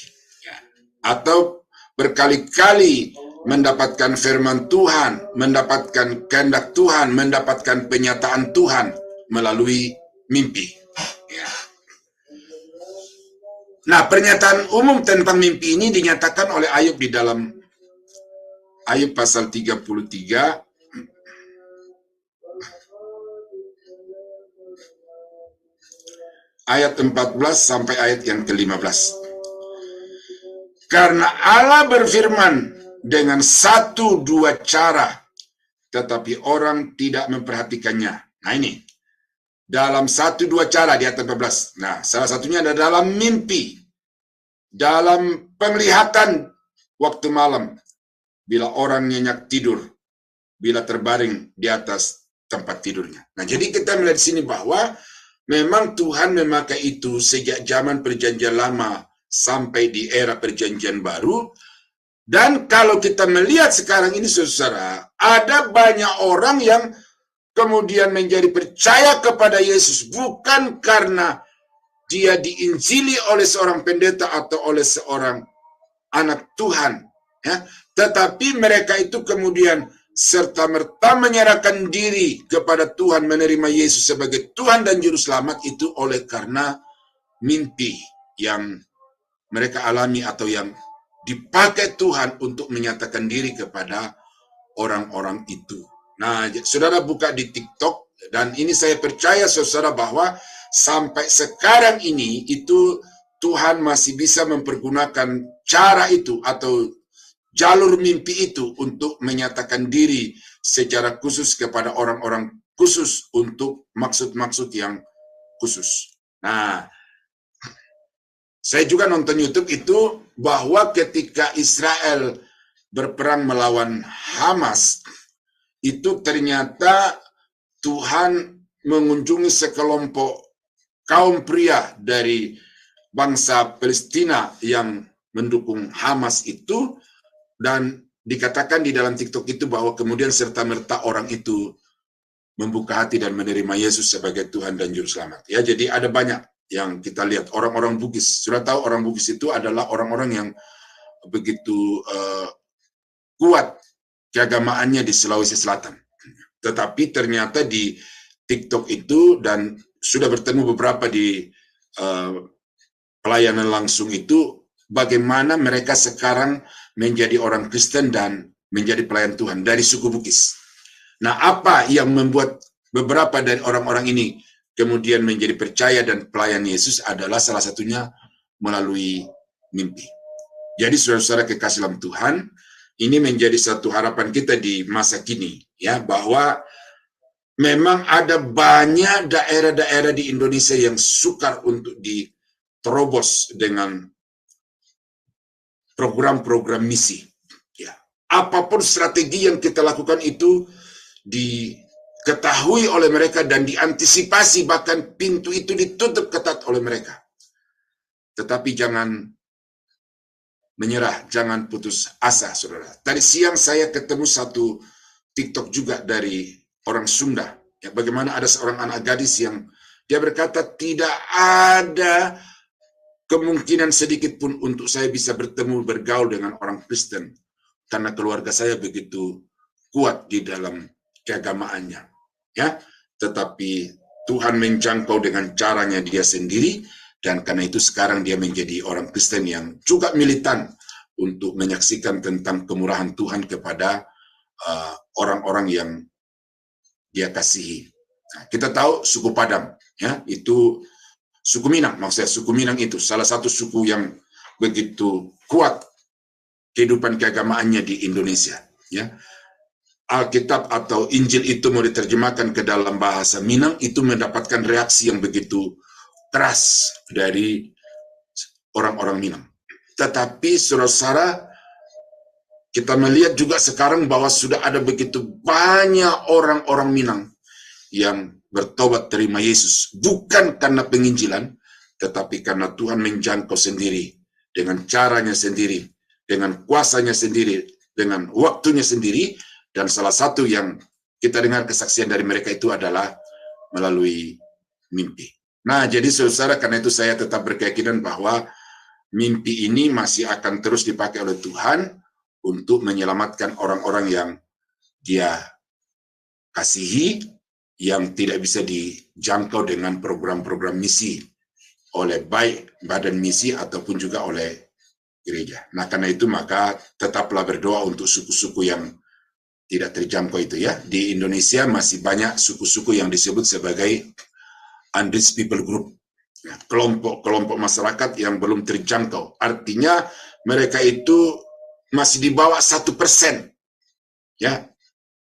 atau berkali-kali mendapatkan firman Tuhan, mendapatkan kehendak Tuhan, mendapatkan penyataan Tuhan melalui mimpi. Nah, pernyataan umum tentang mimpi ini dinyatakan oleh Ayub di dalam Ayub pasal 33 ayat 14 sampai ayat yang ke-15. Karena Allah berfirman dengan 1-2 cara, tetapi orang tidak memperhatikannya. Nah, ini dalam 1-2 cara di ayat 14. Nah, salah satunya ada dalam mimpi, dalam penglihatan waktu malam, bila orang nyenyak tidur, bila terbaring di atas tempat tidurnya. Nah, jadi kita melihat di sini bahwa memang Tuhan memakai itu sejak zaman Perjanjian Lama sampai di era Perjanjian Baru. Dan kalau kita melihat sekarang ini, saudara, ada banyak orang yang kemudian menjadi percaya kepada Yesus bukan karena dia diinjili oleh seorang pendeta atau oleh seorang anak Tuhan, ya, tetapi mereka itu kemudian serta-merta menyerahkan diri kepada Tuhan, menerima Yesus sebagai Tuhan dan Juru Selamat itu oleh karena mimpi yang mereka alami atau yang dipakai Tuhan untuk menyatakan diri kepada orang-orang itu. Nah, saudara buka di TikTok, dan ini saya percaya saudara bahwa sampai sekarang ini itu Tuhan masih bisa mempergunakan cara itu atau jalur mimpi itu untuk menyatakan diri secara khusus kepada orang-orang khusus untuk maksud-maksud yang khusus. Nah, saya juga nonton YouTube itu bahwa ketika Israel berperang melawan Hamas, itu ternyata Tuhan mengunjungi sekelompok kaum pria dari bangsa Palestina yang mendukung Hamas itu, dan dikatakan di dalam TikTok itu bahwa kemudian serta-merta orang itu membuka hati dan menerima Yesus sebagai Tuhan dan Juru Selamat. Ya, jadi ada banyak yang kita lihat orang-orang Bugis. Sudah tahu orang Bugis itu adalah orang-orang yang begitu kuat keagamaannya di Sulawesi Selatan. Tetapi ternyata di TikTok itu, dan sudah bertemu beberapa di pelayanan langsung itu, bagaimana mereka sekarang menjadi orang Kristen dan menjadi pelayan Tuhan dari suku Bugis. Nah, apa yang membuat beberapa dari orang-orang ini kemudian menjadi percaya dan pelayan Yesus adalah salah satunya melalui mimpi. Jadi saudara-saudara kekasih dalam Tuhan, ini menjadi satu harapan kita di masa kini, ya, bahwa memang ada banyak daerah-daerah di Indonesia yang sukar untuk diterobos dengan program-program misi. Ya, apapun strategi yang kita lakukan itu diketahui oleh mereka dan diantisipasi, bahkan pintu itu ditutup ketat oleh mereka. Tetapi jangan menyerah, jangan putus asa, saudara. Tadi siang saya ketemu satu TikTok juga dari orang Sunda. Ya, bagaimana ada seorang anak gadis yang dia berkata, tidak ada kemungkinan sedikit pun untuk saya bisa bertemu, bergaul dengan orang Kristen. Karena keluarga saya begitu kuat di dalam keagamaannya. Ya, tetapi Tuhan menjangkau dengan caranya dia sendiri. Dan karena itu sekarang dia menjadi orang Kristen yang juga militan untuk menyaksikan tentang kemurahan Tuhan kepada orang-orang yang dia kasihi. Nah, kita tahu suku Padang, ya, itu suku Minang, maksudnya suku Minang itu salah satu suku yang begitu kuat kehidupan keagamaannya di Indonesia. Ya, Alkitab atau Injil itu mau diterjemahkan ke dalam bahasa Minang itu mendapatkan reaksi yang begitu keras dari orang-orang Minang. Tetapi saudara-saudara, kita melihat juga sekarang bahwa sudah ada begitu banyak orang-orang Minang yang bertobat terima Yesus. Bukan karena penginjilan, tetapi karena Tuhan menjangkau sendiri, dengan caranya sendiri, dengan kuasanya sendiri, dengan waktunya sendiri, dan salah satu yang kita dengar kesaksian dari mereka itu adalah melalui mimpi. Nah, jadi saudara, karena itu saya tetap berkeyakinan bahwa mimpi ini masih akan terus dipakai oleh Tuhan untuk menyelamatkan orang-orang yang dia kasihi, yang tidak bisa dijangkau dengan program-program misi oleh baik badan misi ataupun juga oleh gereja. Nah, karena itu maka tetaplah berdoa untuk suku-suku yang tidak terjangkau itu, ya. Di Indonesia masih banyak suku-suku yang disebut sebagai unreached people group, ya, kelompok-kelompok masyarakat yang belum terjangkau. Artinya mereka itu masih di bawah 1%, ya,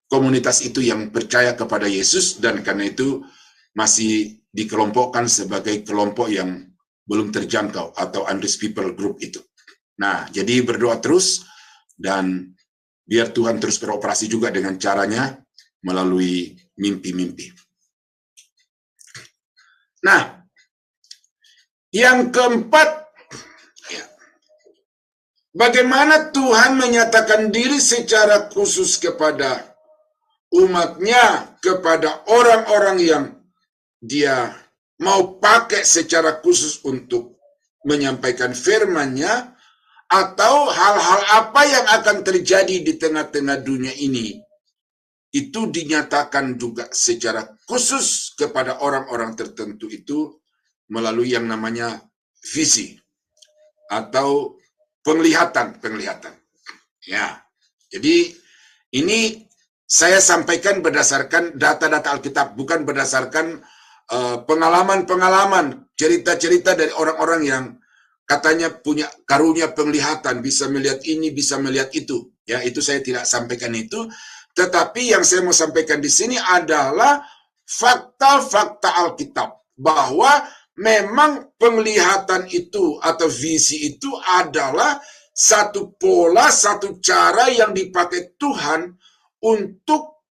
komunitas itu yang percaya kepada Yesus, dan karena itu masih dikelompokkan sebagai kelompok yang belum terjangkau atau unreached people group itu. Nah, jadi berdoa terus dan biar Tuhan terus beroperasi juga dengan caranya melalui mimpi-mimpi. Nah, yang keempat, ya, bagaimana Tuhan menyatakan diri secara khusus kepada umatnya, kepada orang-orang yang dia mau pakai secara khusus untuk menyampaikan firman-Nya, atau hal-hal apa yang akan terjadi di tengah-tengah dunia ini, itu dinyatakan juga secara khusus kepada orang-orang tertentu itu melalui yang namanya visi atau penglihatan. Ya, jadi ini saya sampaikan berdasarkan data-data Alkitab, bukan berdasarkan pengalaman-pengalaman, cerita-cerita dari orang-orang yang katanya punya karunia penglihatan, bisa melihat ini, bisa melihat itu. Ya, itu saya tidak sampaikan itu. Tetapi yang saya mau sampaikan di sini adalah fakta-fakta Alkitab, bahwa memang penglihatan itu atau visi itu adalah satu pola, satu cara yang dipakai Tuhan untuk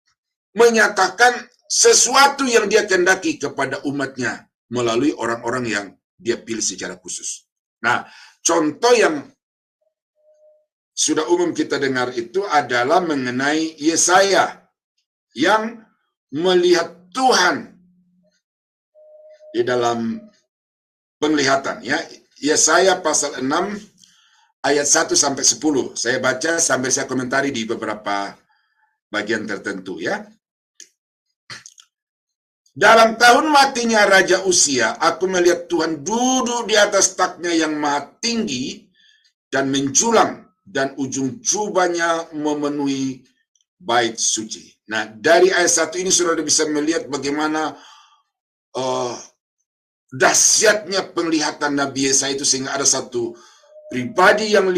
menyatakan sesuatu yang dia kehendaki kepada umatnya melalui orang-orang yang dia pilih secara khusus. Nah, contoh yang sudah umum kita dengar itu adalah mengenai Yesaya yang melihat Tuhan di dalam penglihatan, ya. Yesaya pasal 6 ayat 1 sampai 10. Saya baca sambil saya komentari di beberapa bagian tertentu, ya. Dalam tahun matinya Raja Uzia, aku melihat Tuhan duduk di atas takhta yang maha tinggi dan menjulang, dan ujung jubahnya memenuhi bait suci. Nah, dari ayat 1 ini saudara bisa melihat bagaimana dahsyatnya penglihatan Nabi Yesaya itu, sehingga ada satu pribadi yang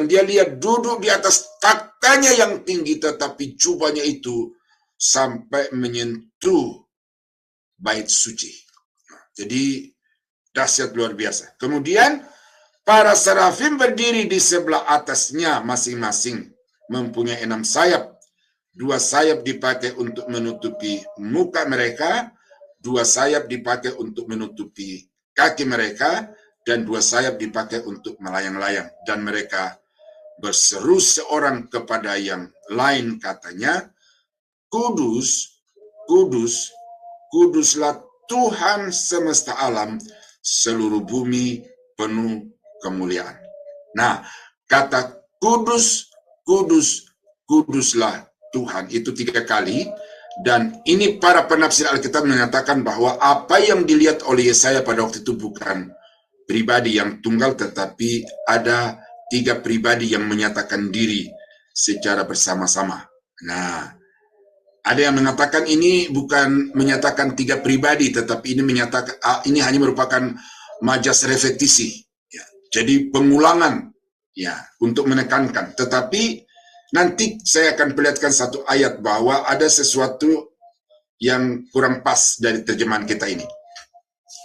dia lihat duduk di atas taktanya yang tinggi, tetapi jubahnya itu sampai menyentuh bait suci. Jadi dahsyat luar biasa. Kemudian para serafim berdiri di sebelah atasnya masing-masing, mempunyai 6 sayap. 2 sayap dipakai untuk menutupi muka mereka, 2 sayap dipakai untuk menutupi kaki mereka, dan 2 sayap dipakai untuk melayang-layang. Dan mereka berseru seorang kepada yang lain, katanya, Kudus, kudus, kuduslah Tuhan semesta alam, seluruh bumi penuh kemuliaan. Nah, kata kudus, kudus, kuduslah Tuhan itu 3 kali. Dan ini para penafsir Alkitab menyatakan bahwa apa yang dilihat oleh Yesaya pada waktu itu bukan pribadi yang tunggal, tetapi ada 3 pribadi yang menyatakan diri secara bersama-sama. Nah, ada yang mengatakan ini bukan menyatakan 3 pribadi, tetapi ini menyatakan ini hanya merupakan majas repetisi. Ya, jadi pengulangan, ya, untuk menekankan. Tetapi nanti saya akan perlihatkan satu ayat bahwa ada sesuatu yang kurang pas dari terjemahan kita ini.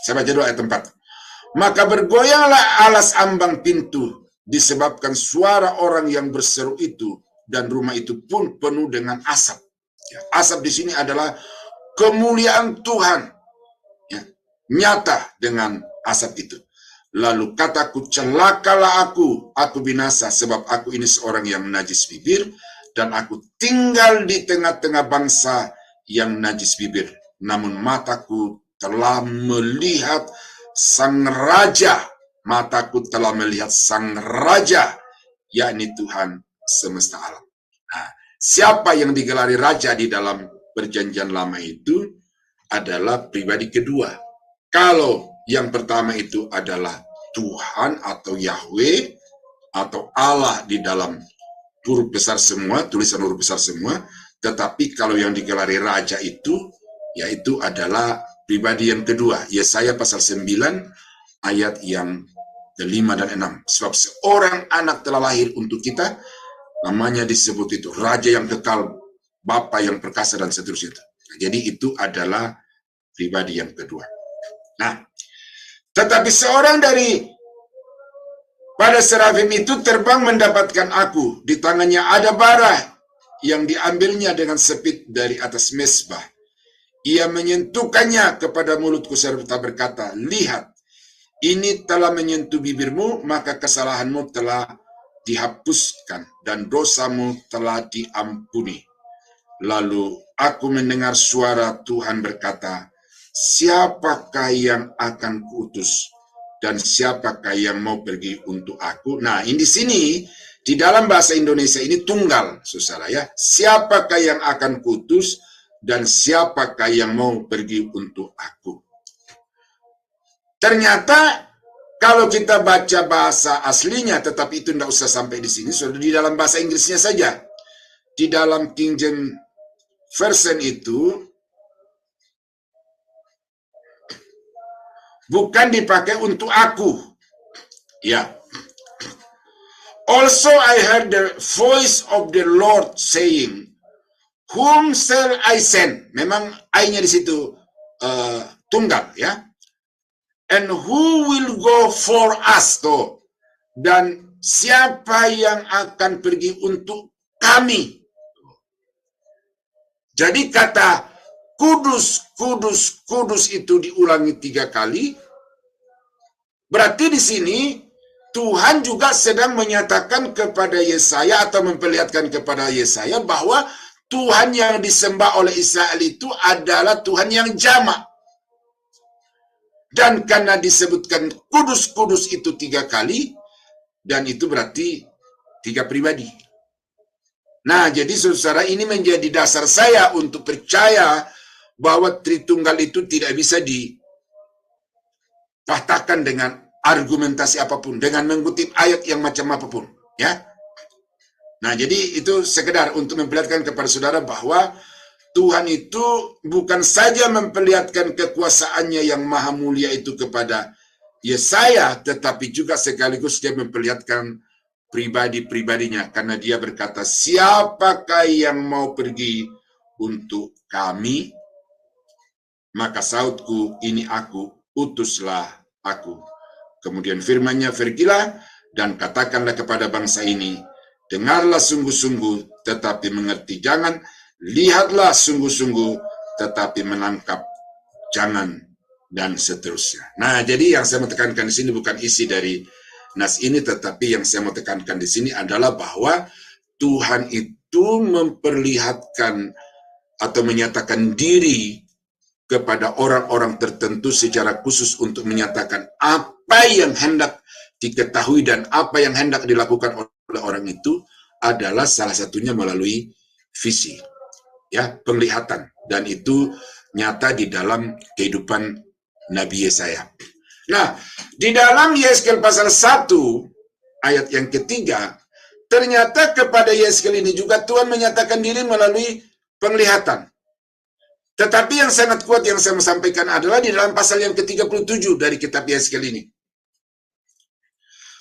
Saya baca dulu ayat 4. Maka bergoyanglah alas ambang pintu disebabkan suara orang yang berseru itu, dan rumah itu pun penuh dengan asap. Ya, asap di sini adalah kemuliaan Tuhan, ya, nyata dengan asap itu. Lalu kataku, celakalah aku binasa, sebab aku ini seorang yang najis bibir, dan aku tinggal di tengah-tengah bangsa yang najis bibir. Namun mataku telah melihat Sang Raja, mataku telah melihat Sang Raja, yakni Tuhan semesta alam. Nah, siapa yang digelari Raja di dalam Perjanjian Lama itu adalah pribadi kedua. Kalau yang pertama itu adalah Tuhan atau Yahweh atau Allah di dalam huruf besar semua, tulisan huruf besar semua. Tetapi kalau yang digelari Raja itu, yaitu adalah pribadi yang kedua. Yesaya pasal 9 ayat yang ke-5 dan 6. Sebab seorang anak telah lahir untuk kita, namanya disebut itu Raja yang kekal, Bapa yang perkasa, dan seterusnya. Jadi itu adalah pribadi yang kedua. Nah, tetapi seorang dari pada serafim itu terbang mendapatkan aku. Di tangannya ada bara yang diambilnya dengan sepit dari atas mezbah. Ia menyentuhkannya kepada mulutku serta berkata, lihat, ini telah menyentuh bibirmu, maka kesalahanmu telah dihapuskan dan dosamu telah diampuni. Lalu aku mendengar suara Tuhan berkata, siapakah yang akan kuutus dan siapakah yang mau pergi untuk aku? Nah, ini di sini di dalam bahasa Indonesia ini tunggal, saudara ya. Siapakah yang akan kuutus dan siapakah yang mau pergi untuk aku? Ternyata kalau kita baca bahasa aslinya, tetapi itu tidak usah sampai di sini, sudah di dalam bahasa Inggrisnya saja. Di dalam King James Version itu bukan dipakai untuk aku. Ya. Also I heard the voice of the Lord saying, whom shall I send? Memang I-nya di situ tunggal, ya. And who will go for us? Tuh. Dan siapa yang akan pergi untuk kami? Jadi kata kudus, kudus, kudus itu diulangi 3 kali. Berarti di sini Tuhan juga sedang menyatakan kepada Yesaya atau memperlihatkan kepada Yesaya bahwa Tuhan yang disembah oleh Israel itu adalah Tuhan yang jamak. Dan karena disebutkan kudus-kudus itu 3 kali, dan itu berarti 3 pribadi. Nah, jadi saudara, ini menjadi dasar saya untuk percaya bahwa Tritunggal itu tidak bisa dipatahkan dengan argumentasi apapun, dengan mengutip ayat yang macam apapun, ya. Nah, jadi itu sekedar untuk memperlihatkan kepada saudara bahwa Tuhan itu bukan saja memperlihatkan kekuasaannya yang maha mulia itu kepada Yesaya, tetapi juga sekaligus dia memperlihatkan pribadi-pribadinya, karena dia berkata, siapakah yang mau pergi untuk kami? Maka sautku, ini aku, utuslah aku. Kemudian firman-Nya, pergilah dan katakanlah kepada bangsa ini, dengarlah sungguh-sungguh tetapi mengerti jangan, lihatlah sungguh-sungguh tetapi menangkap jangan, dan seterusnya. Nah, jadi yang saya mau tekankan di sini bukan isi dari nas ini, tetapi yang saya mau tekankan di sini adalah bahwa Tuhan itu memperlihatkan atau menyatakan diri kepada orang-orang tertentu secara khusus untuk menyatakan apa yang hendak diketahui dan apa yang hendak dilakukan oleh orang itu adalah salah satunya melalui visi, ya, penglihatan, dan itu nyata di dalam kehidupan Nabi Yesaya. Nah, di dalam Yeskel pasal 1 ayat yang ketiga, ternyata kepada Yeskel ini juga Tuhan menyatakan diri melalui penglihatan. Tetapi yang sangat kuat yang saya mau sampaikan adalah di dalam pasal yang ke-37 dari kitab Yeskel ini.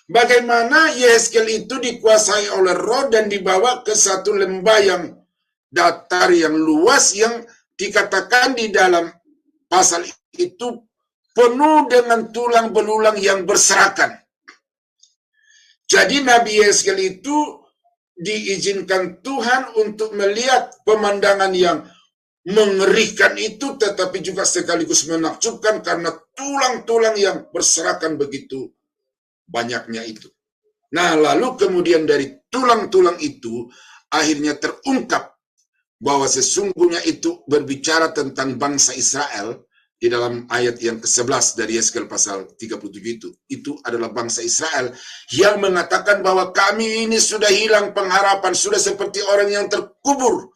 Bagaimana Yeskel itu dikuasai oleh roh dan dibawa ke satu lembah yang datar, yang luas, yang dikatakan di dalam pasal itu penuh dengan tulang belulang yang berserakan. Jadi Nabi Yeskel itu diizinkan Tuhan untuk melihat pemandangan yang mengerikan itu, tetapi juga sekaligus menakjubkan karena tulang-tulang yang berserakan begitu banyaknya itu. Nah, lalu kemudian dari tulang-tulang itu akhirnya terungkap bahwa sesungguhnya itu berbicara tentang bangsa Israel di dalam ayat yang ke-11 dari Yeskel pasal 37 itu. Itu adalah bangsa Israel yang mengatakan bahwa kami ini sudah hilang pengharapan, sudah seperti orang yang terkubur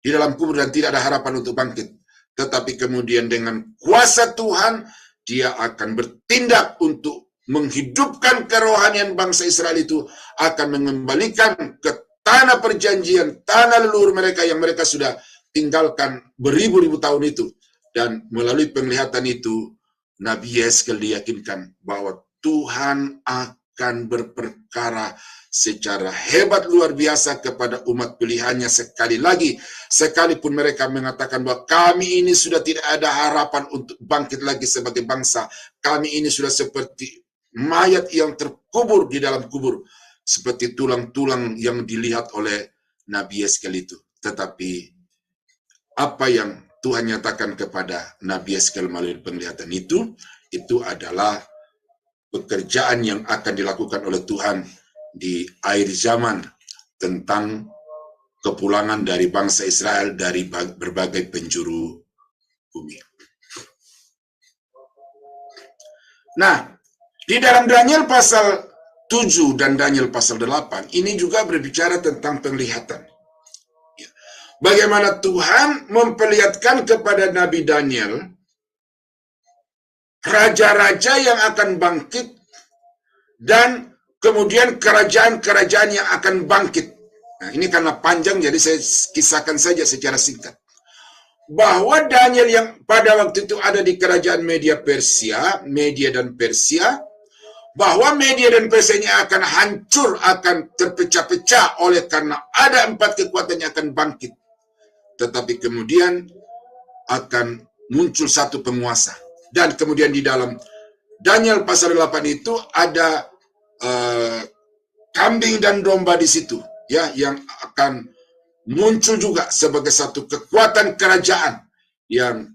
di dalam kubur dan tidak ada harapan untuk bangkit. Tetapi kemudian dengan kuasa Tuhan, dia akan bertindak untuk menghidupkan kerohanian bangsa Israel itu, akan mengembalikan ke tanah perjanjian, tanah leluhur mereka yang mereka sudah tinggalkan beribu-ribu tahun itu. Dan melalui penglihatan itu, Nabi Yeskel diyakinkan bahwa Tuhan akan berperkara secara hebat luar biasa kepada umat pilihannya sekali lagi. Sekalipun mereka mengatakan bahwa kami ini sudah tidak ada harapan untuk bangkit lagi sebagai bangsa. Kami ini sudah seperti mayat yang terkubur di dalam kubur, seperti tulang-tulang yang dilihat oleh Nabi Yeskel itu. Tetapi apa yang Tuhan nyatakan kepada Nabi Yeskel melalui penglihatan itu adalah pekerjaan yang akan dilakukan oleh Tuhan di akhir zaman tentang kepulangan dari bangsa Israel dari berbagai penjuru bumi. Nah, di dalam Daniel pasal 7 dan Daniel pasal 8, ini juga berbicara tentang penglihatan. Bagaimana Tuhan memperlihatkan kepada Nabi Daniel raja-raja yang akan bangkit dan kemudian kerajaan-kerajaan yang akan bangkit. Nah, ini karena panjang, jadi saya kisahkan saja secara singkat. Bahwa Daniel yang pada waktu itu ada di kerajaan Media dan Persia, bahwa Media dan Persia ini akan hancur, akan terpecah-pecah oleh karena ada 4 kekuatan yang akan bangkit. Tetapi kemudian akan muncul satu penguasa. Dan kemudian di dalam Daniel pasal 8 itu ada kambing dan domba di situ, ya, yang akan muncul juga sebagai satu kekuatan kerajaan yang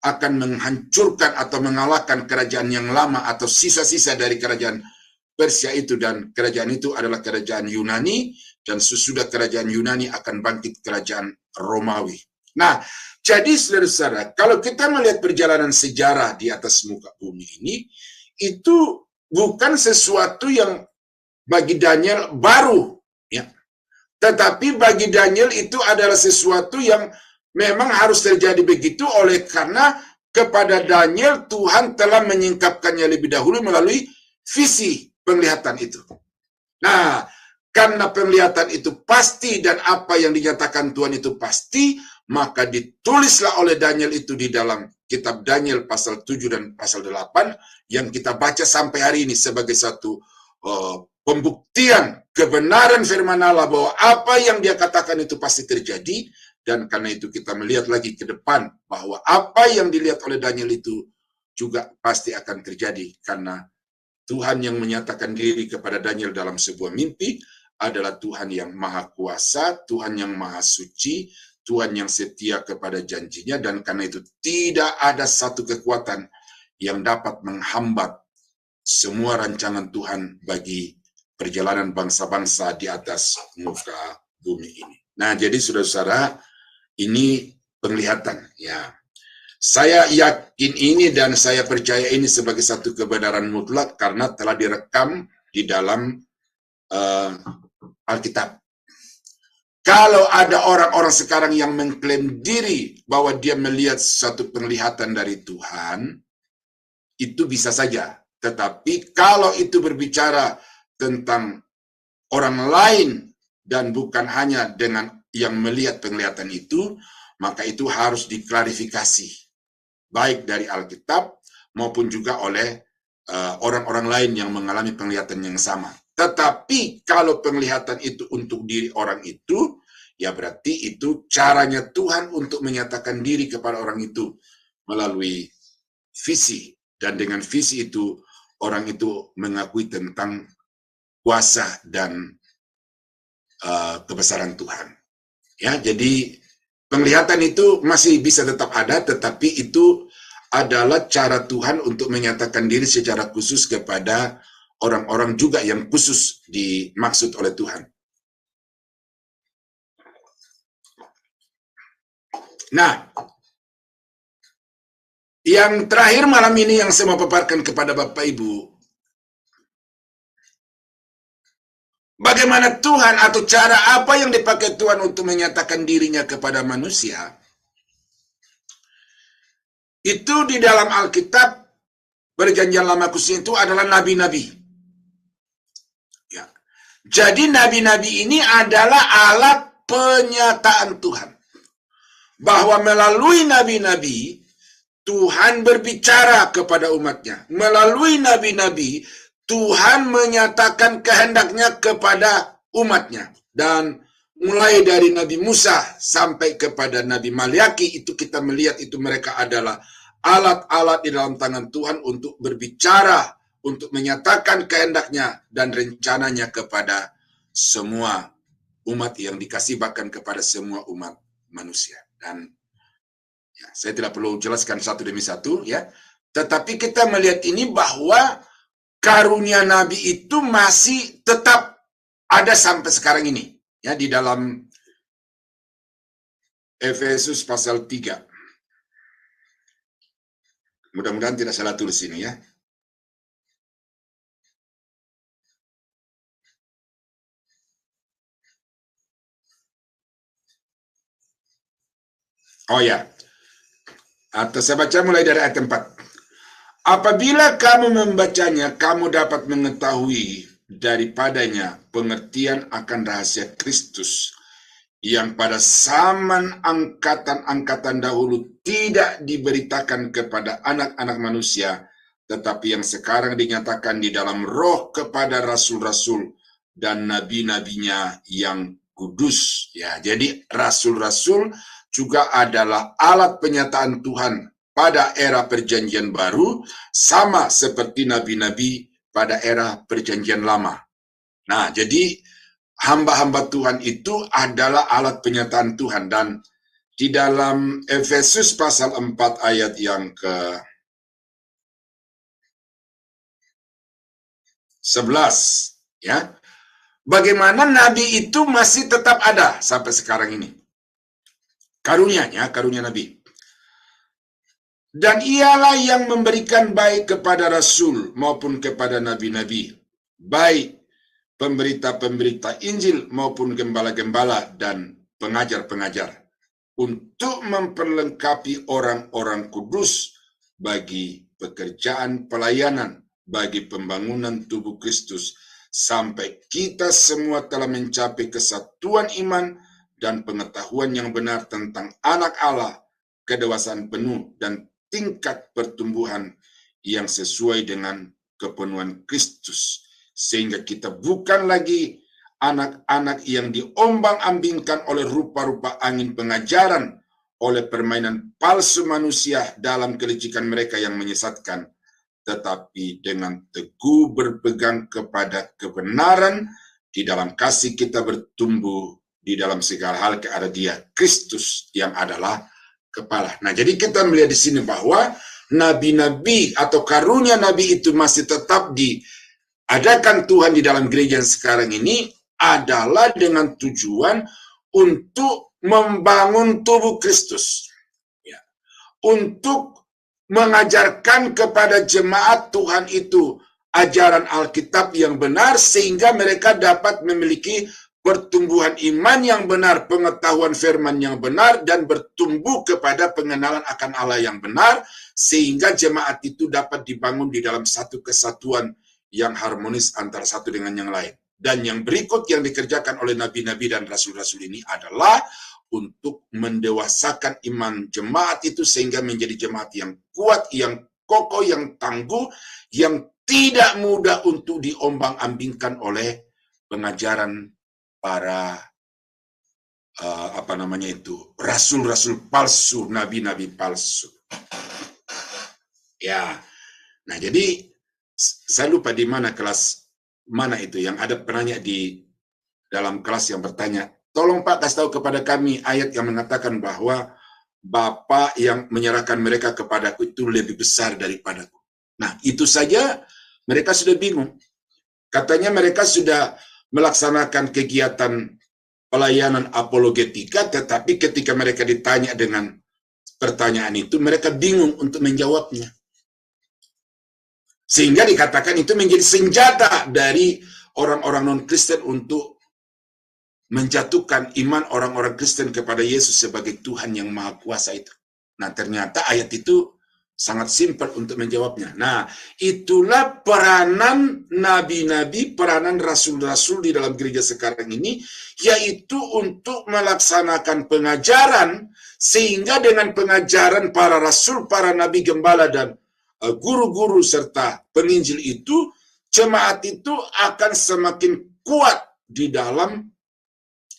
akan menghancurkan atau mengalahkan kerajaan yang lama atau sisa-sisa dari kerajaan Persia itu, dan kerajaan itu adalah kerajaan Yunani, dan sesudah kerajaan Yunani akan bangkit kerajaan Romawi. Nah, jadi saudara-saudara, kalau kita melihat perjalanan sejarah di atas muka bumi ini, itu bukan sesuatu yang bagi Daniel baru, ya. Tetapi bagi Daniel itu adalah sesuatu yang memang harus terjadi begitu, oleh karena kepada Daniel Tuhan telah menyingkapkannya lebih dahulu melalui visi penglihatan itu. Nah, karena penglihatan itu pasti dan apa yang dinyatakan Tuhan itu pasti, maka ditulislah oleh Daniel itu di dalam kitab Daniel pasal 7 dan pasal 8 yang kita baca sampai hari ini sebagai satu pembuktian kebenaran firman Allah bahwa apa yang dia katakan itu pasti terjadi. Dan karena itu kita melihat lagi ke depan bahwa apa yang dilihat oleh Daniel itu juga pasti akan terjadi, karena Tuhan yang menyatakan diri kepada Daniel dalam sebuah mimpi adalah Tuhan yang maha kuasa, Tuhan yang maha suci, Tuhan yang setia kepada janjinya, dan karena itu tidak ada satu kekuatan yang dapat menghambat semua rancangan Tuhan bagi perjalanan bangsa-bangsa di atas muka bumi ini. Nah, jadi saudara-saudara, ini penglihatan, ya. Saya yakin ini dan saya percaya ini sebagai satu kebenaran mutlak karena telah direkam di dalam Alkitab. Kalau ada orang-orang sekarang yang mengklaim diri bahwa dia melihat satu penglihatan dari Tuhan, itu bisa saja. Tetapi kalau itu berbicara tentang orang lain dan bukan hanya dengan yang melihat penglihatan itu, maka itu harus diklarifikasi, baik dari Alkitab maupun juga oleh orang-orang lain yang mengalami penglihatan yang sama. Tetapi kalau penglihatan itu untuk diri orang itu, ya berarti itu caranya Tuhan untuk menyatakan diri kepada orang itu melalui visi. Dan dengan visi itu, orang itu mengakui tentang kuasa dan kebesaran Tuhan. Ya, jadi penglihatan itu masih bisa tetap ada, tetapi itu adalah cara Tuhan untuk menyatakan diri secara khusus kepada orang-orang juga yang khusus dimaksud oleh Tuhan. Nah, yang terakhir malam ini yang saya mau paparkan kepada Bapak Ibu, bagaimana Tuhan atau cara apa yang dipakai Tuhan untuk menyatakan dirinya kepada manusia, itu di dalam Alkitab Perjanjian Lama Khusus itu adalah nabi-nabi. Ya. Jadi nabi-nabi ini adalah alat penyataan Tuhan. Bahwa melalui nabi-nabi, Tuhan berbicara kepada umatnya. Melalui nabi-nabi, Tuhan menyatakan kehendaknya kepada umatnya. Dan mulai dari Nabi Musa sampai kepada Nabi Maliaki, itu kita melihat itu mereka adalah alat-alat di dalam tangan Tuhan untuk berbicara, untuk menyatakan kehendaknya dan rencananya kepada semua umat yang dikasih, bahkan kepada semua umat manusia. Dan ya, saya tidak perlu jelaskan satu demi satu, ya. Tetapi kita melihat ini bahwa karunia Nabi itu masih tetap ada sampai sekarang ini, ya, di dalam Efesus pasal 3. Mudah-mudahan tidak salah tulis ini, ya. Oh ya, atau saya baca mulai dari ayat 4. Apabila kamu membacanya, kamu dapat mengetahui daripadanya pengertian akan rahasia Kristus yang pada zaman angkatan-angkatan dahulu tidak diberitakan kepada anak-anak manusia, tetapi yang sekarang dinyatakan di dalam roh kepada rasul-rasul dan nabi-nabinya yang kudus. Ya, jadi rasul-rasul juga adalah alat penyataan Tuhan pada era perjanjian baru, sama seperti nabi-nabi pada era perjanjian lama. Nah, jadi hamba-hamba Tuhan itu adalah alat penyataan Tuhan. Dan di dalam Efesus pasal 4 ayat yang ke-11, ya, bagaimana nabi itu masih tetap ada sampai sekarang ini. Karunianya, karunia nabi. Dan ialah yang memberikan baik kepada rasul maupun kepada nabi-nabi, baik pemberita-pemberita Injil maupun gembala-gembala dan pengajar-pengajar, untuk memperlengkapi orang-orang kudus bagi pekerjaan pelayanan, bagi pembangunan tubuh Kristus, sampai kita semua telah mencapai kesatuan iman dan pengetahuan yang benar tentang anak Allah, kedewasaan penuh, dan tingkat pertumbuhan yang sesuai dengan kepenuhan Kristus. Sehingga kita bukan lagi anak-anak yang diombang-ambingkan oleh rupa-rupa angin pengajaran, oleh permainan palsu manusia dalam kelicikan mereka yang menyesatkan, tetapi dengan teguh berpegang kepada kebenaran, di dalam kasih kita bertumbuh di dalam segala hal kepada Dia, Kristus yang adalah kepala. Nah, jadi kita melihat di sini bahwa nabi-nabi atau karunia nabi itu masih tetap diadakan Tuhan di dalam gereja yang sekarang ini adalah dengan tujuan untuk membangun tubuh Kristus, ya, untuk mengajarkan kepada jemaat Tuhan itu ajaran Alkitab yang benar, sehingga mereka dapat memiliki pertumbuhan iman yang benar, pengetahuan firman yang benar, dan bertumbuh kepada pengenalan akan Allah yang benar, sehingga jemaat itu dapat dibangun di dalam satu kesatuan yang harmonis antara satu dengan yang lain. Dan yang berikut yang dikerjakan oleh nabi-nabi dan rasul-rasul ini adalah untuk mendewasakan iman jemaat itu sehingga menjadi jemaat yang kuat, yang kokoh, yang tangguh, yang tidak mudah untuk diombang-ambingkan oleh pengajaran para rasul-rasul palsu, nabi-nabi palsu. Ya, nah jadi saya lupa di mana kelas mana itu yang ada penanya di dalam kelas yang bertanya, tolong Pak kasih tahu kepada kami ayat yang mengatakan bahwa Bapa yang menyerahkan mereka kepadaku itu lebih besar daripadaku. Nah, itu saja mereka sudah bingung. Katanya mereka sudah melaksanakan kegiatan pelayanan apologetika, tetapi ketika mereka ditanya dengan pertanyaan itu, mereka bingung untuk menjawabnya. Sehingga dikatakan itu menjadi senjata dari orang-orang non-Kristen untuk menjatuhkan iman orang-orang Kristen kepada Yesus sebagai Tuhan yang Maha Kuasa itu. Nah, ternyata ayat itu sangat simpel untuk menjawabnya. Nah, itulah peranan nabi-nabi, peranan rasul-rasul di dalam gereja sekarang ini, yaitu untuk melaksanakan pengajaran, sehingga dengan pengajaran para rasul, para nabi, gembala, dan guru-guru serta penginjil itu, jemaat itu akan semakin kuat di dalam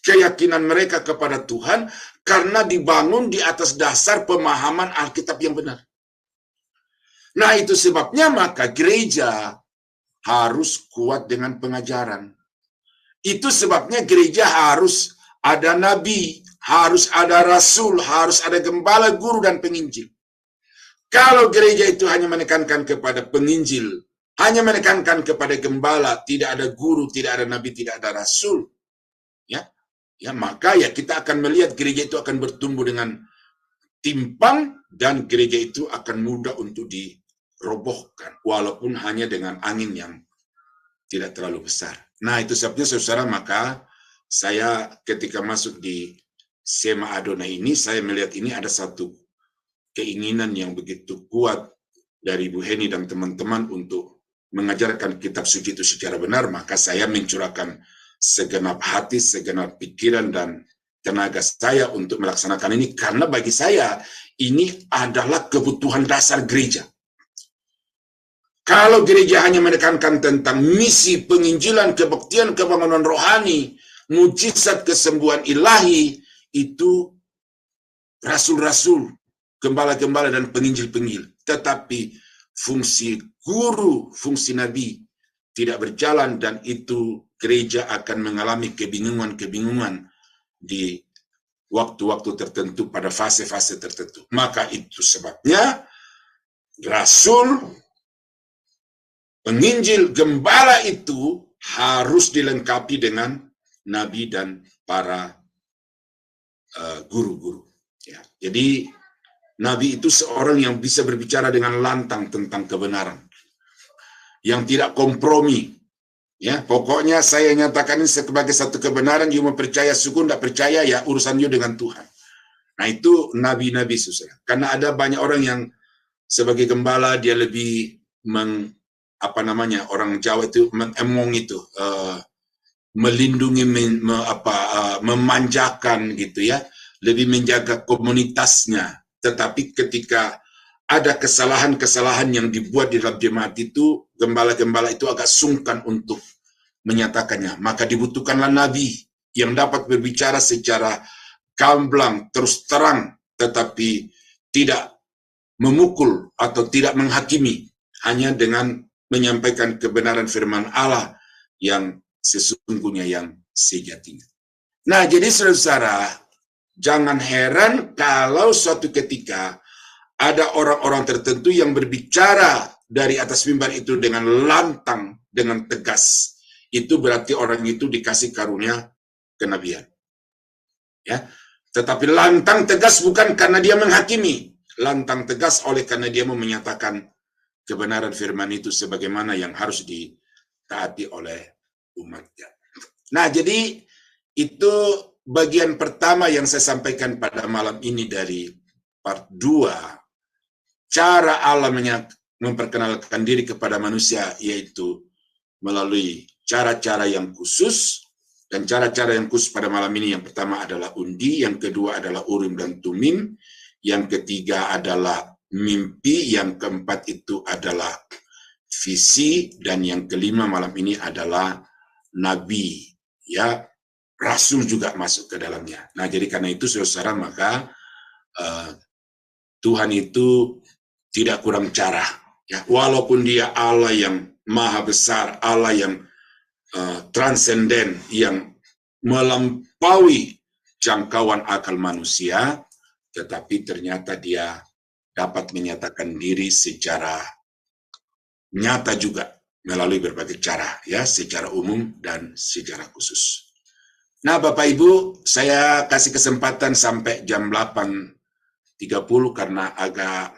keyakinan mereka kepada Tuhan, karena dibangun di atas dasar pemahaman Alkitab yang benar. Nah, itu sebabnya maka gereja harus kuat dengan pengajaran. Itu sebabnya gereja harus ada nabi, harus ada rasul, harus ada gembala, guru, dan penginjil. Kalau gereja itu hanya menekankan kepada penginjil, hanya menekankan kepada gembala, tidak ada guru, tidak ada nabi, tidak ada rasul, ya maka ya kita akan melihat gereja itu akan bertumbuh dengan timpang, dan gereja itu akan mudah untuk dirobohkan, walaupun hanya dengan angin yang tidak terlalu besar. Nah, itu sebabnya saudara, maka saya ketika masuk di Sema Adonai ini, saya melihat ini ada satu keinginan yang begitu kuat dari Bu Heni dan teman-teman untuk mengajarkan kitab suci itu secara benar. Maka saya mencurahkan segenap hati, segenap pikiran, dan tenaga saya untuk melaksanakan ini, karena bagi saya ini adalah kebutuhan dasar gereja. Kalau gereja hanya menekankan tentang misi penginjilan, kebaktian, kebangunan rohani, mujizat kesembuhan ilahi, itu rasul-rasul, gembala-gembala, dan penginjil-penginjil. Tetapi fungsi guru, fungsi nabi tidak berjalan, dan itu gereja akan mengalami kebingungan-kebingungan di waktu-waktu tertentu, pada fase-fase tertentu. Maka itu sebabnya rasul, penginjil, gembala itu harus dilengkapi dengan nabi dan para guru-guru. Ya. Jadi nabi itu seorang yang bisa berbicara dengan lantang tentang kebenaran, yang tidak kompromi. Ya, pokoknya saya nyatakan ini sebagai satu kebenaran, you mau percaya syukur, tidak percaya ya urusan you dengan Tuhan. Nah, itu nabi-nabi, saudara. Karena ada banyak orang yang sebagai gembala dia lebih orang Jawa itu mengemong itu, melindungi, memanjakan gitu ya, lebih menjaga komunitasnya. Tetapi ketika ada kesalahan-kesalahan yang dibuat di dalam jemaat itu, gembala-gembala itu agak sungkan untuk menyatakannya. Maka dibutuhkanlah nabi yang dapat berbicara secara gamblang, terus terang, tetapi tidak memukul atau tidak menghakimi, hanya dengan menyampaikan kebenaran firman Allah yang sesungguhnya, yang sejatinya. Nah, jadi saudara-saudara, jangan heran kalau suatu ketika ada orang-orang tertentu yang berbicara dari atas mimbar itu dengan lantang, dengan tegas. Itu berarti orang itu dikasih karunia kenabian. Ya, tetapi lantang tegas bukan karena dia menghakimi, lantang tegas oleh karena dia mau menyatakan kebenaran firman itu sebagaimana yang harus ditaati oleh umatnya. Nah, jadi itu bagian pertama yang saya sampaikan pada malam ini dari part 2. Cara Allah memperkenalkan diri kepada manusia, yaitu melalui cara-cara yang khusus. Dan cara-cara yang khusus pada malam ini, yang pertama adalah undi, yang kedua adalah urim dan tumim, yang ketiga adalah mimpi, yang keempat itu adalah visi, dan yang kelima malam ini adalah nabi, ya, rasul juga masuk ke dalamnya. Nah, jadi karena itu saudara, maka Tuhan itu tidak kurang cara, ya, walaupun dia Allah yang maha besar, Allah yang transenden, yang melampaui jangkauan akal manusia, tetapi ternyata dia dapat menyatakan diri secara nyata juga melalui berbagai cara, ya, secara umum dan secara khusus. Nah, Bapak Ibu, saya kasih kesempatan sampai jam 8.30 karena agak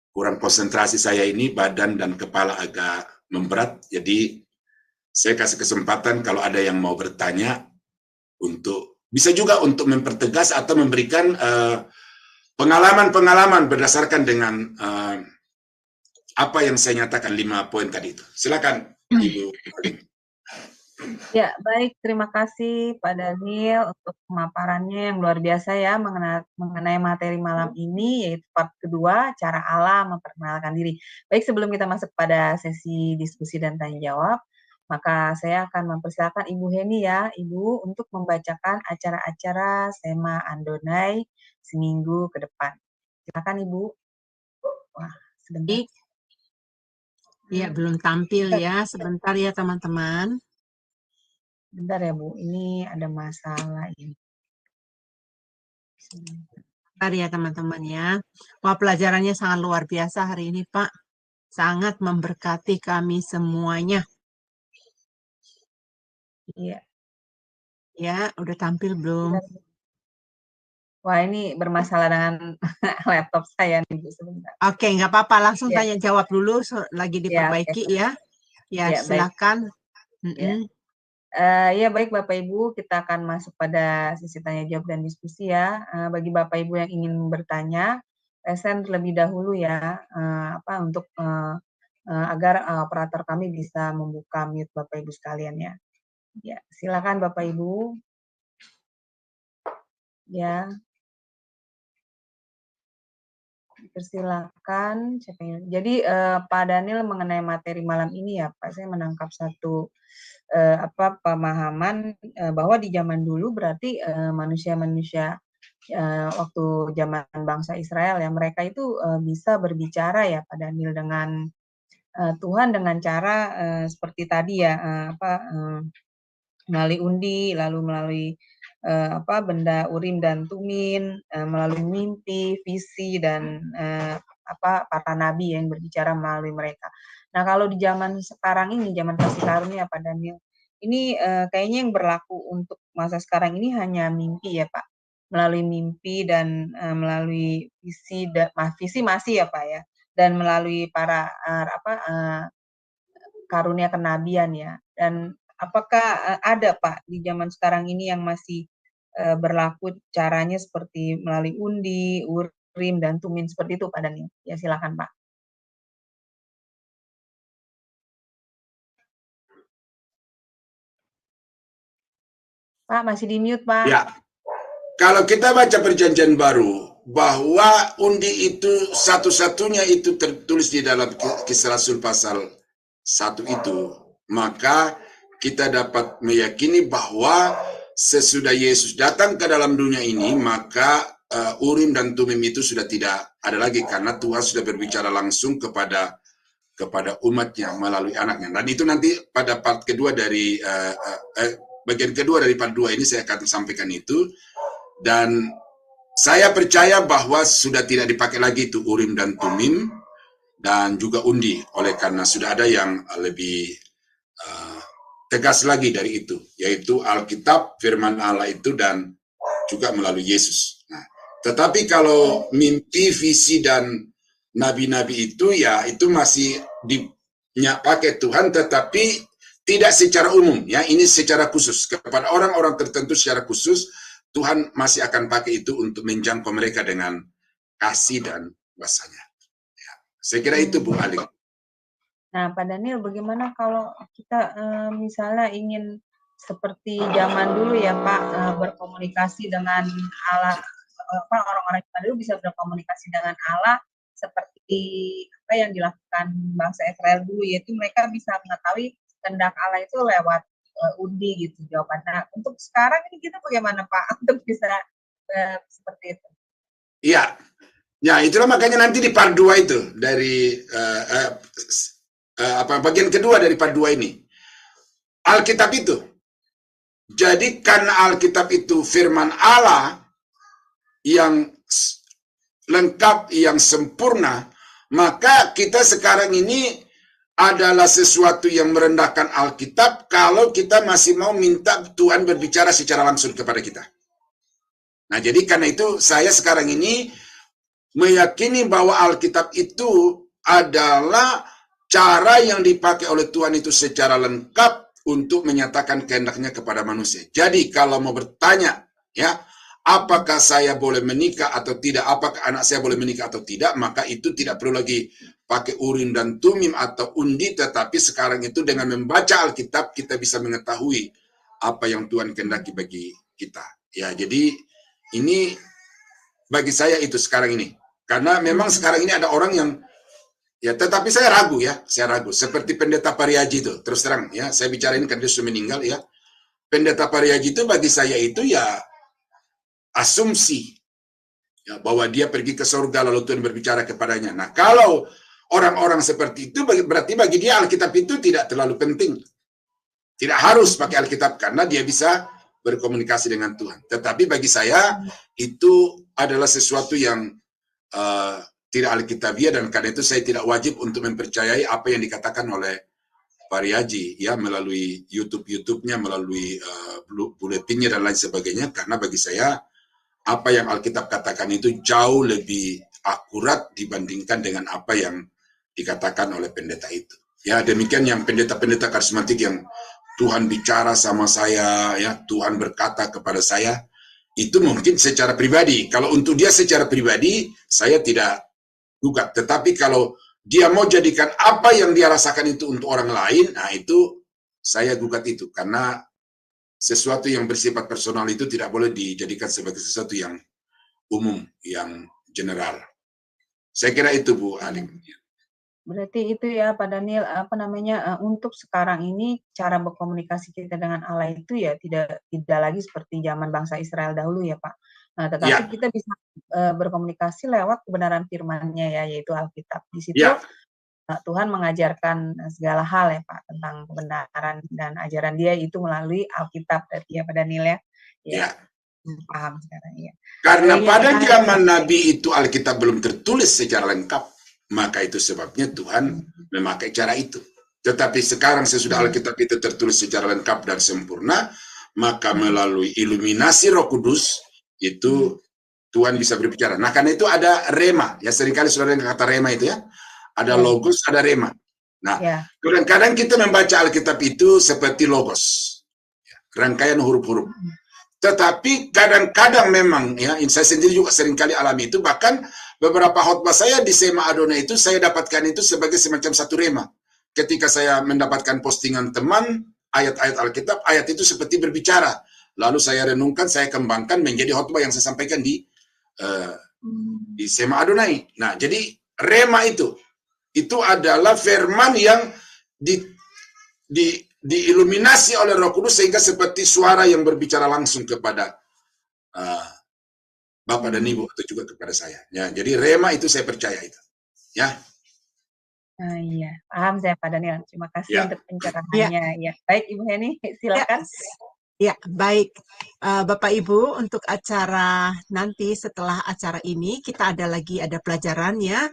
kurang konsentrasi saya ini, badan dan kepala agak memberat, jadi saya kasih kesempatan kalau ada yang mau bertanya, untuk bisa juga untuk mempertegas atau memberikan pengalaman-pengalaman berdasarkan dengan apa yang saya nyatakan 5 poin tadi itu. Silakan, Ibu. Ya, baik. Terima kasih Pak Daniel untuk pemaparannya yang luar biasa ya mengenai materi malam ini, yaitu part kedua, cara Allah memperkenalkan diri. Baik, sebelum kita masuk pada sesi diskusi dan tanya jawab, maka saya akan mempersilakan Ibu Heni ya, Ibu, untuk membacakan acara-acara Sema Andonai seminggu ke depan. Silakan Ibu. Wah, sebentar. Iya, belum tampil ya. Sebentar ya teman-teman. Bentar ya Bu, ini ada masalah ini. Bentar ya teman-teman ya. Wah, pelajarannya sangat luar biasa hari ini Pak. Sangat memberkati kami semuanya. Iya. Ya, udah tampil belum? Wah, ini bermasalah dengan laptop saya nih Bu, sebentar. Oke, nggak apa-apa. Langsung Ya. tanya jawab dulu, lagi diperbaiki ya. Ya, silakan. Ya, baik Bapak Ibu, kita akan masuk pada sesi tanya jawab dan diskusi ya. Bagi Bapak Ibu yang ingin bertanya, present terlebih dahulu ya, untuk agar operator kami bisa membuka mute Bapak Ibu sekalian ya. Ya, silakan Bapak Ibu. Ya. Persilakan. Jadi Pak Daniel mengenai materi malam ini ya Pak, saya menangkap satu pemahaman bahwa di zaman dulu berarti manusia-manusia waktu zaman bangsa Israel ya, mereka itu bisa berbicara ya Pak Daniel dengan Tuhan dengan cara seperti tadi ya, melalui undi, lalu melalui benda urim dan tumin, melalui mimpi, visi, dan para nabi yang berbicara melalui mereka. Nah, kalau di zaman sekarang ini, zaman kasih karunia Pak Daniel, ini kayaknya yang berlaku untuk masa sekarang ini hanya mimpi ya Pak, melalui mimpi dan melalui visi, visi masih ya Pak ya, dan melalui para karunia kenabian ya. Dan apakah ada Pak di zaman sekarang ini yang masih berlaku caranya seperti melalui undi, urim, dan tumin seperti itu Pak Daniel? Ya silakan Pak. Pak, masih di mute, Pak. Ya, kalau kita baca Perjanjian Baru, bahwa undi itu satu-satunya itu tertulis di dalam Kisah Rasul pasal 1 itu, maka kita dapat meyakini bahwa sesudah Yesus datang ke dalam dunia ini, maka Urim dan Tumim itu sudah tidak ada lagi, karena Tuhan sudah berbicara langsung kepada umatnya melalui anaknya. Dan itu nanti pada part kedua dari bagian kedua dari part 2 ini saya akan sampaikan itu. Dan saya percaya bahwa sudah tidak dipakai lagi itu Urim dan Tumim dan juga undi, oleh karena sudah ada yang lebih tegas lagi dari itu, yaitu Alkitab, firman Allah itu, dan juga melalui Yesus. Nah, tetapi kalau mimpi, visi, dan nabi-nabi itu, ya itu masih dipakai Tuhan, tetapi tidak secara umum, ya ini secara khusus kepada orang-orang tertentu secara khusus. Tuhan masih akan pakai itu untuk menjangkau mereka dengan kasih dan kuasa-Nya. Ya, saya kira itu, Bu Ali. Nah, Pak Daniel, bagaimana kalau kita misalnya ingin seperti zaman dulu ya, Pak, berkomunikasi dengan Allah, orang-orang kita dulu bisa berkomunikasi dengan Allah seperti apa yang dilakukan bangsa Israel dulu, yaitu mereka bisa mengetahui kehendak Allah itu lewat undi gitu jawabannya. Untuk sekarang ini kita bagaimana, Pak, untuk bisa seperti itu? Iya, ya itulah makanya nanti di part 2 itu dari bagian kedua dari part 2 ini, Alkitab itu. Jadi karena Alkitab itu firman Allah yang lengkap, yang sempurna, maka kita sekarang ini adalah sesuatu yang merendahkan Alkitab kalau kita masih mau minta Tuhan berbicara secara langsung kepada kita. Nah, jadi karena itu saya sekarang ini meyakini bahwa Alkitab itu adalah cara yang dipakai oleh Tuhan itu secara lengkap untuk menyatakan kehendak-Nya kepada manusia. Jadi kalau mau bertanya, ya, apakah saya boleh menikah atau tidak, apakah anak saya boleh menikah atau tidak, maka itu tidak perlu lagi pakai Urim dan Tumim atau undi, tetapi sekarang itu dengan membaca Alkitab kita bisa mengetahui apa yang Tuhan kehendaki bagi kita. Ya, jadi ini bagi saya itu sekarang ini. Karena memang sekarang ini ada orang yang, ya tetapi saya ragu, seperti Pendeta Pariaji itu, terus terang ya, saya bicara ini karena dia sudah meninggal ya. Pendeta Pariaji itu bagi saya itu ya asumsi, ya, bahwa dia pergi ke surga lalu Tuhan berbicara kepadanya. Nah, kalau orang-orang seperti itu berarti bagi dia Alkitab itu tidak terlalu penting. Tidak harus pakai Alkitab karena dia bisa berkomunikasi dengan Tuhan. Tetapi bagi saya itu adalah sesuatu yang tidak Alkitabiah, dan karena itu saya tidak wajib untuk mempercayai apa yang dikatakan oleh Pariaji ya melalui YouTube-nya, melalui buletinnya dan lain sebagainya, karena bagi saya apa yang Alkitab katakan itu jauh lebih akurat dibandingkan dengan apa yang dikatakan oleh pendeta itu. Ya, demikian yang pendeta-pendeta karismatik yang Tuhan bicara sama saya, ya, Tuhan berkata kepada saya, itu mungkin secara pribadi. Kalau untuk dia secara pribadi, saya tidak gugat. Tetapi kalau dia mau jadikan apa yang dia rasakan itu untuk orang lain, nah itu saya gugat itu. Karena sesuatu yang bersifat personal itu tidak boleh dijadikan sebagai sesuatu yang umum, yang general. Saya kira itu, Bu Alim. Berarti itu ya, Pak Daniel, untuk sekarang ini cara berkomunikasi kita dengan Allah itu ya tidak lagi seperti zaman bangsa Israel dahulu ya, Pak. Nah, tetapi kita bisa berkomunikasi lewat kebenaran firman-Nya ya, yaitu Alkitab. Di situ Tuhan mengajarkan segala hal ya, Pak, tentang kebenaran dan ajaran Dia itu melalui Alkitab berarti ya, Pak Daniel ya. Ya. Paham sekarang ya. Karena pada zaman Nabi itu Alkitab belum tertulis secara lengkap. Maka itu sebabnya Tuhan memakai cara itu. Tetapi sekarang sesudah Alkitab itu tertulis secara lengkap dan sempurna, maka melalui iluminasi Roh Kudus, itu Tuhan bisa berbicara. Nah, karena itu ada rema. Ya, seringkali saudara dengar kata rema itu ya. Ada logos, ada rema. Nah, kadang-kadang kita membaca Alkitab itu seperti logos. Rangkaian huruf-huruf. Tetapi kadang-kadang memang, ya, saya sendiri juga seringkali alami itu, bahkan beberapa khotbah saya di Sema Adonai itu, saya dapatkan itu sebagai semacam satu rema. Ketika saya mendapatkan postingan teman, ayat-ayat Alkitab, ayat itu seperti berbicara. lalu saya renungkan, saya kembangkan menjadi khotbah yang saya sampaikan di Sema Adonai. Nah, jadi rema itu adalah firman yang diiluminasi oleh Roh Kudus sehingga seperti suara yang berbicara langsung kepada Bapak dan Ibu atau juga kepada saya. Ya, jadi rema itu saya percaya itu. Ya. Iya, paham saya Pak Daniel. Terima kasih Ya. untuk pencerahannya. Ya. Baik Ibu Heni, silakan. Ya, baik. Bapak Ibu, untuk acara nanti setelah acara ini, kita ada pelajaran ya,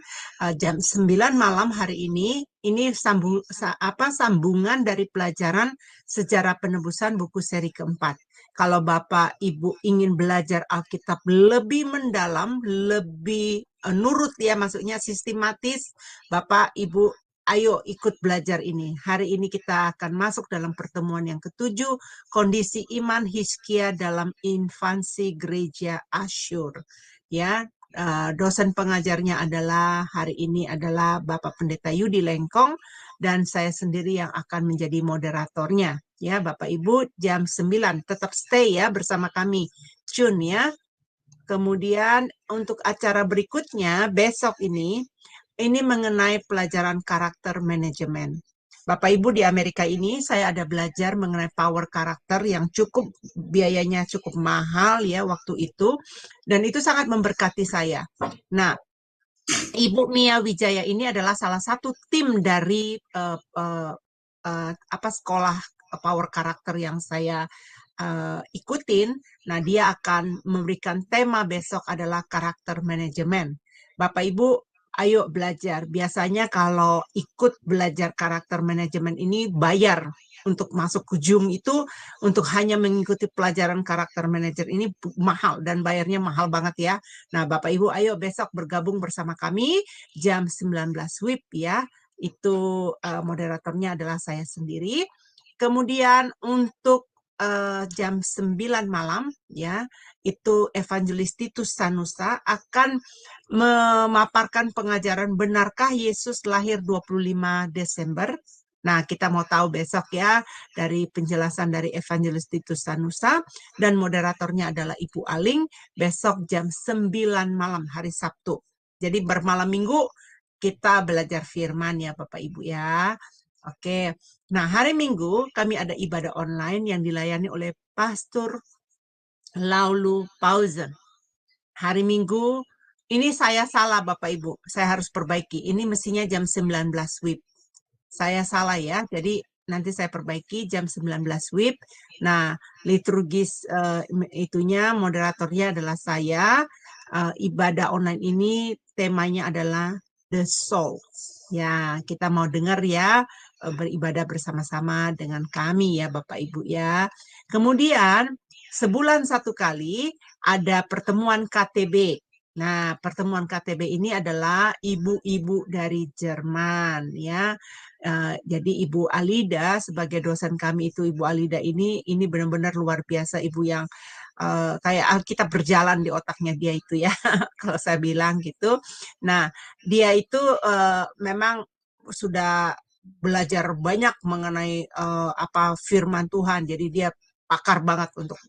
jam 9 malam hari ini. Ini sambungan dari pelajaran Sejarah Penebusan buku seri keempat. Kalau Bapak Ibu ingin belajar Alkitab lebih mendalam, lebih nurut ya, maksudnya sistematis, Bapak Ibu ayo ikut belajar ini. Hari ini kita akan masuk dalam pertemuan yang ke-7, kondisi iman Hizkia dalam infansi gereja Asyur. Ya, dosen pengajarnya hari ini adalah Bapak Pendeta Yudi Lengkong, dan saya sendiri yang akan menjadi moderatornya. Ya, Bapak Ibu, jam 9 tetap stay ya bersama kami. Tune ya. Kemudian untuk acara berikutnya besok ini mengenai pelajaran karakter manajemen. Bapak Ibu, di Amerika ini saya ada belajar mengenai power karakter yang biayanya cukup mahal ya waktu itu, dan itu sangat memberkati saya. Nah, Ibu Mia Wijaya ini adalah salah satu tim dari sekolah power karakter yang saya ikutin. Nah, dia akan memberikan tema besok adalah karakter manajemen. Bapak Ibu, ayo belajar. Biasanya kalau ikut belajar karakter manajemen ini bayar untuk masuk ke Zoom itu, untuk hanya mengikuti pelajaran karakter manajer ini mahal dan bayarnya mahal banget ya. Nah, Bapak Ibu ayo besok bergabung bersama kami jam 19 WIB ya. Itu moderatornya adalah saya sendiri. Kemudian untuk jam 9 malam ya, itu Evangelis Titus Sanusa akan memaparkan pengajaran benarkah Yesus lahir 25 Desember. Nah, kita mau tahu besok ya dari penjelasan dari Evangelis Titus Sanusa, dan moderatornya adalah Ibu Aling besok jam 9 malam hari Sabtu. Jadi bermalam minggu kita belajar firman ya Bapak Ibu ya. Oke. Nah, hari Minggu kami ada ibadah online yang dilayani oleh Pastor Laulu Pausen. Hari Minggu, ini saya salah Bapak Ibu, saya harus perbaiki. Ini mestinya jam 19 WIB. Saya salah ya, jadi nanti saya perbaiki jam 19 WIB. Nah, liturgis itunya, moderatornya adalah saya. Ibadah online ini temanya adalah The Soul. Ya, kita mau dengar ya, beribadah bersama-sama dengan kami ya Bapak Ibu ya. Kemudian sebulan satu kali ada pertemuan KTB. Nah, pertemuan KTB ini adalah ibu-ibu dari Jerman ya. Jadi Ibu Alida sebagai dosen kami itu, Ibu Alida ini benar-benar luar biasa, ibu yang kayak Alkitab berjalan di otaknya dia itu ya, kalau saya bilang gitu. Nah, dia itu memang sudah belajar banyak mengenai firman Tuhan, jadi dia pakar banget untuk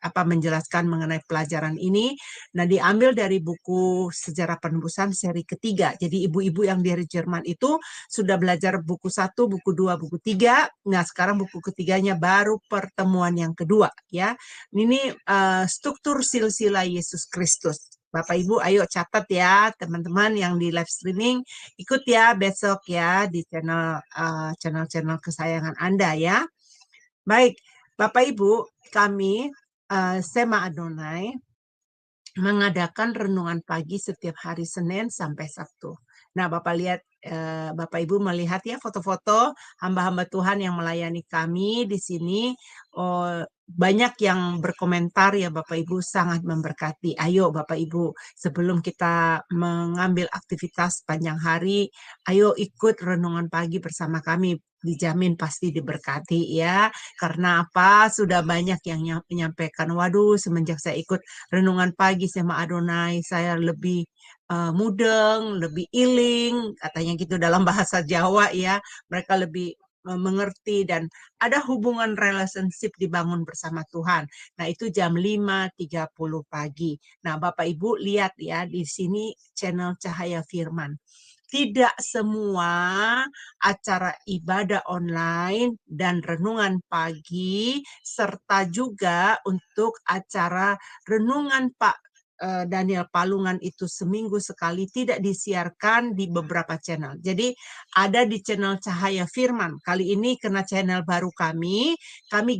menjelaskan mengenai pelajaran ini. Nah, diambil dari buku Sejarah Penebusan seri ketiga. Jadi ibu-ibu yang dari Jerman itu sudah belajar buku 1, buku 2, buku 3. Nah, sekarang buku ketiganya baru pertemuan yang kedua ya. Ini struktur silsilah Yesus Kristus. Bapak Ibu ayo catat ya teman-teman yang di live streaming, ikut ya besok ya di channel kesayangan Anda ya. Baik, Bapak Ibu, kami Sema Adonai mengadakan renungan pagi setiap hari Senin sampai Sabtu. Nah, Bapak Ibu melihat ya foto-foto hamba-hamba Tuhan yang melayani kami di sini. Banyak yang berkomentar ya Bapak Ibu, sangat memberkati. Ayo Bapak Ibu, sebelum kita mengambil aktivitas panjang hari, ayo ikut renungan pagi bersama kami. Dijamin pasti diberkati ya. Karena apa? Sudah banyak yang menyampaikan, waduh semenjak saya ikut renungan pagi sama Adonai, saya lebih mudeng, lebih iling, katanya gitu dalam bahasa Jawa ya. Mereka lebih mengerti dan ada hubungan relationship dibangun bersama Tuhan. Nah, itu jam 5.30 pagi. Nah, Bapak Ibu lihat ya di sini channel Cahaya Firman. Tidak semua acara ibadah online dan renungan pagi serta juga untuk acara renungan Pak Daniel Palungan itu seminggu sekali tidak disiarkan di beberapa channel. Jadi ada di channel Cahaya Firman. Kali ini kena channel baru kami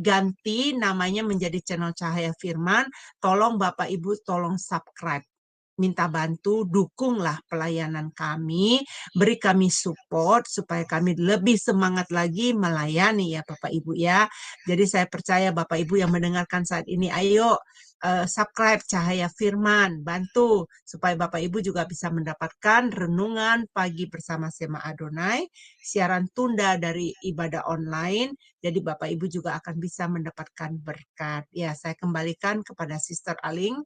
ganti namanya menjadi channel Cahaya Firman. Tolong Bapak Ibu tolong subscribe. Minta bantu, dukunglah pelayanan kami, beri kami support supaya kami lebih semangat lagi melayani ya Bapak Ibu ya. Jadi saya percaya Bapak Ibu yang mendengarkan saat ini, ayo subscribe Cahaya Firman, bantu supaya Bapak Ibu juga bisa mendapatkan renungan pagi bersama Sema Adonai, siaran tunda dari ibadah online, jadi Bapak Ibu juga akan bisa mendapatkan berkat. Ya, saya kembalikan kepada Sister Aling.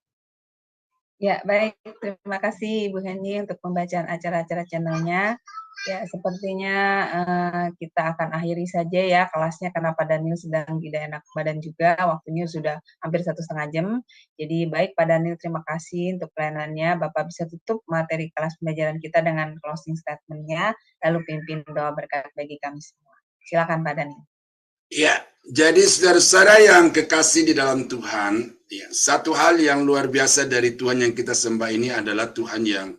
Ya, baik. Terima kasih Ibu Heni untuk pembacaan acara-acara channelnya. Ya, sepertinya kita akan akhiri saja ya kelasnya karena Pak Daniel sedang tidak enak badan juga. Waktunya sudah hampir 1,5 jam. Jadi baik Pak Daniel, terima kasih untuk pelayanannya. Bapak bisa tutup materi kelas pembelajaran kita dengan closing statement-nya, lalu pimpin doa berkat bagi kami semua. Silakan Pak Daniel. Ya, jadi saudara-saudara yang kekasih di dalam Tuhan, ya, satu hal yang luar biasa dari Tuhan yang kita sembah ini adalah Tuhan yang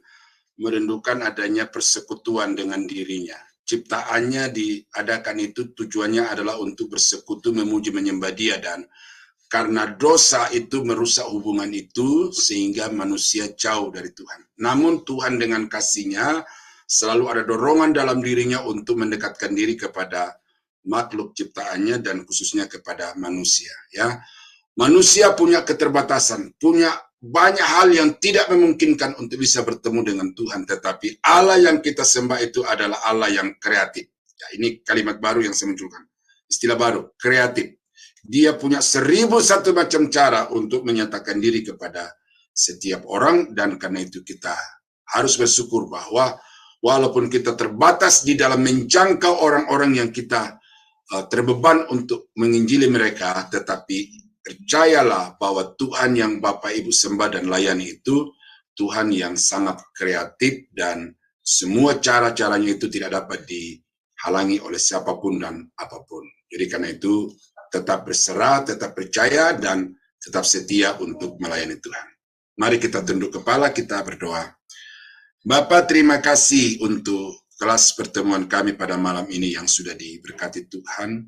merindukan adanya persekutuan dengan dirinya. Ciptaannya diadakan itu tujuannya adalah untuk bersekutu, memuji, menyembah Dia, dan karena dosa itu merusak hubungan itu sehingga manusia jauh dari Tuhan. Namun Tuhan dengan kasih-Nya selalu ada dorongan dalam dirinya untuk mendekatkan diri kepada makhluk ciptaannya dan khususnya kepada manusia. Ya, manusia punya keterbatasan, punya banyak hal yang tidak memungkinkan untuk bisa bertemu dengan Tuhan. Tetapi Allah yang kita sembah itu adalah Allah yang kreatif. Ya, ini kalimat baru yang saya munculkan, istilah baru, kreatif. Dia punya 1001 macam cara untuk menyatakan diri kepada setiap orang, dan karena itu kita harus bersyukur bahwa walaupun kita terbatas di dalam menjangkau orang-orang yang kita terbeban untuk menginjili mereka, tetapi percayalah bahwa Tuhan yang Bapak Ibu sembah dan layani itu Tuhan yang sangat kreatif, dan semua cara-caranya itu tidak dapat dihalangi oleh siapapun dan apapun. Jadi karena itu tetap berserah, tetap percaya, dan tetap setia untuk melayani Tuhan. Mari kita tunduk kepala, kita berdoa. Bapa, terima kasih untuk kelas pertemuan kami pada malam ini yang sudah diberkati Tuhan,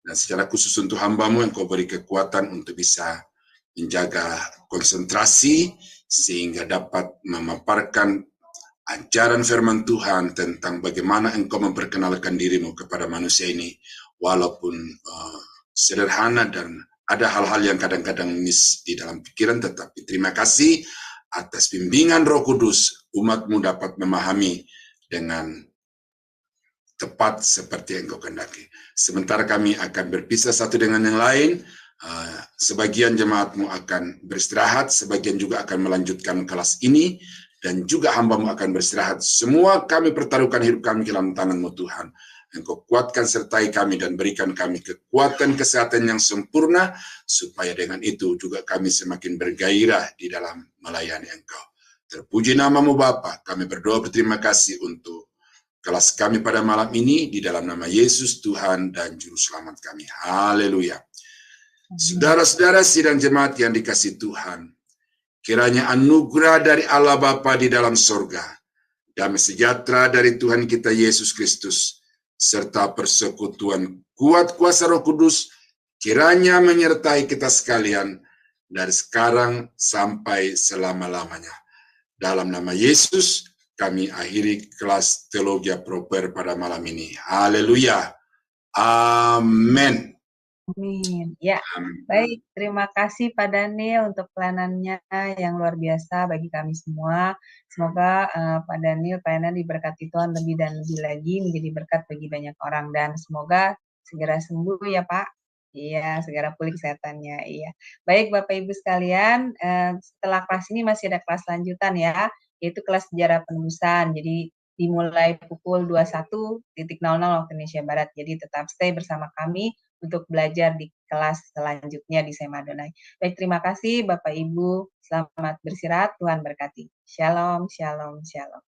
dan secara khusus untuk hamba-Mu yang Kau beri kekuatan untuk bisa menjaga konsentrasi sehingga dapat memaparkan ajaran firman Tuhan tentang bagaimana Engkau memperkenalkan diri-Mu kepada manusia ini, walaupun sederhana dan ada hal-hal yang kadang-kadang miss di dalam pikiran, tetapi terima kasih atas bimbingan Roh Kudus, umat-Mu dapat memahami dengan tepat seperti yang Kau kehendaki. Sementara kami akan berpisah satu dengan yang lain, sebagian jemaat-Mu akan beristirahat, sebagian juga akan melanjutkan kelas ini, dan juga hamba-Mu akan beristirahat. Semua kami pertaruhkan hidup kami dalam tangan-Mu Tuhan. Engkau kuatkan sertai kami dan berikan kami kekuatan kesehatan yang sempurna, supaya dengan itu juga kami semakin bergairah di dalam melayani Engkau. Terpuji nama-Mu Bapa, kami berdoa berterima kasih untuk kelas kami pada malam ini, di dalam nama Yesus Tuhan dan Juru Selamat kami. Haleluya. Saudara-saudara sidang jemaat yang dikasihi Tuhan, kiranya anugerah dari Allah Bapa di dalam sorga, damai sejahtera dari Tuhan kita Yesus Kristus, serta persekutuan kuat kuasa Roh Kudus, kiranya menyertai kita sekalian dari sekarang sampai selama-lamanya. Dalam nama Yesus, kami akhiri kelas Teologia Proper pada malam ini. Haleluya. Amin. Amin. Ya, baik. Terima kasih Pak Daniel untuk pelayanannya yang luar biasa bagi kami semua. Semoga Pak Daniel pelayanan diberkati Tuhan lebih dan lebih lagi, menjadi berkat bagi banyak orang, dan semoga segera sembuh ya Pak. Iya, segera pulih kesehatannya. Iya. Baik Bapak Ibu sekalian, setelah kelas ini masih ada kelas lanjutan ya, yaitu kelas sejarah penebusan. Jadi dimulai pukul 21.00 waktu Indonesia Barat. Jadi tetap stay bersama kami untuk belajar di kelas selanjutnya di Sema Adonai. Baik, terima kasih Bapak Ibu. Selamat beristirahat, Tuhan berkati. Shalom, shalom, shalom.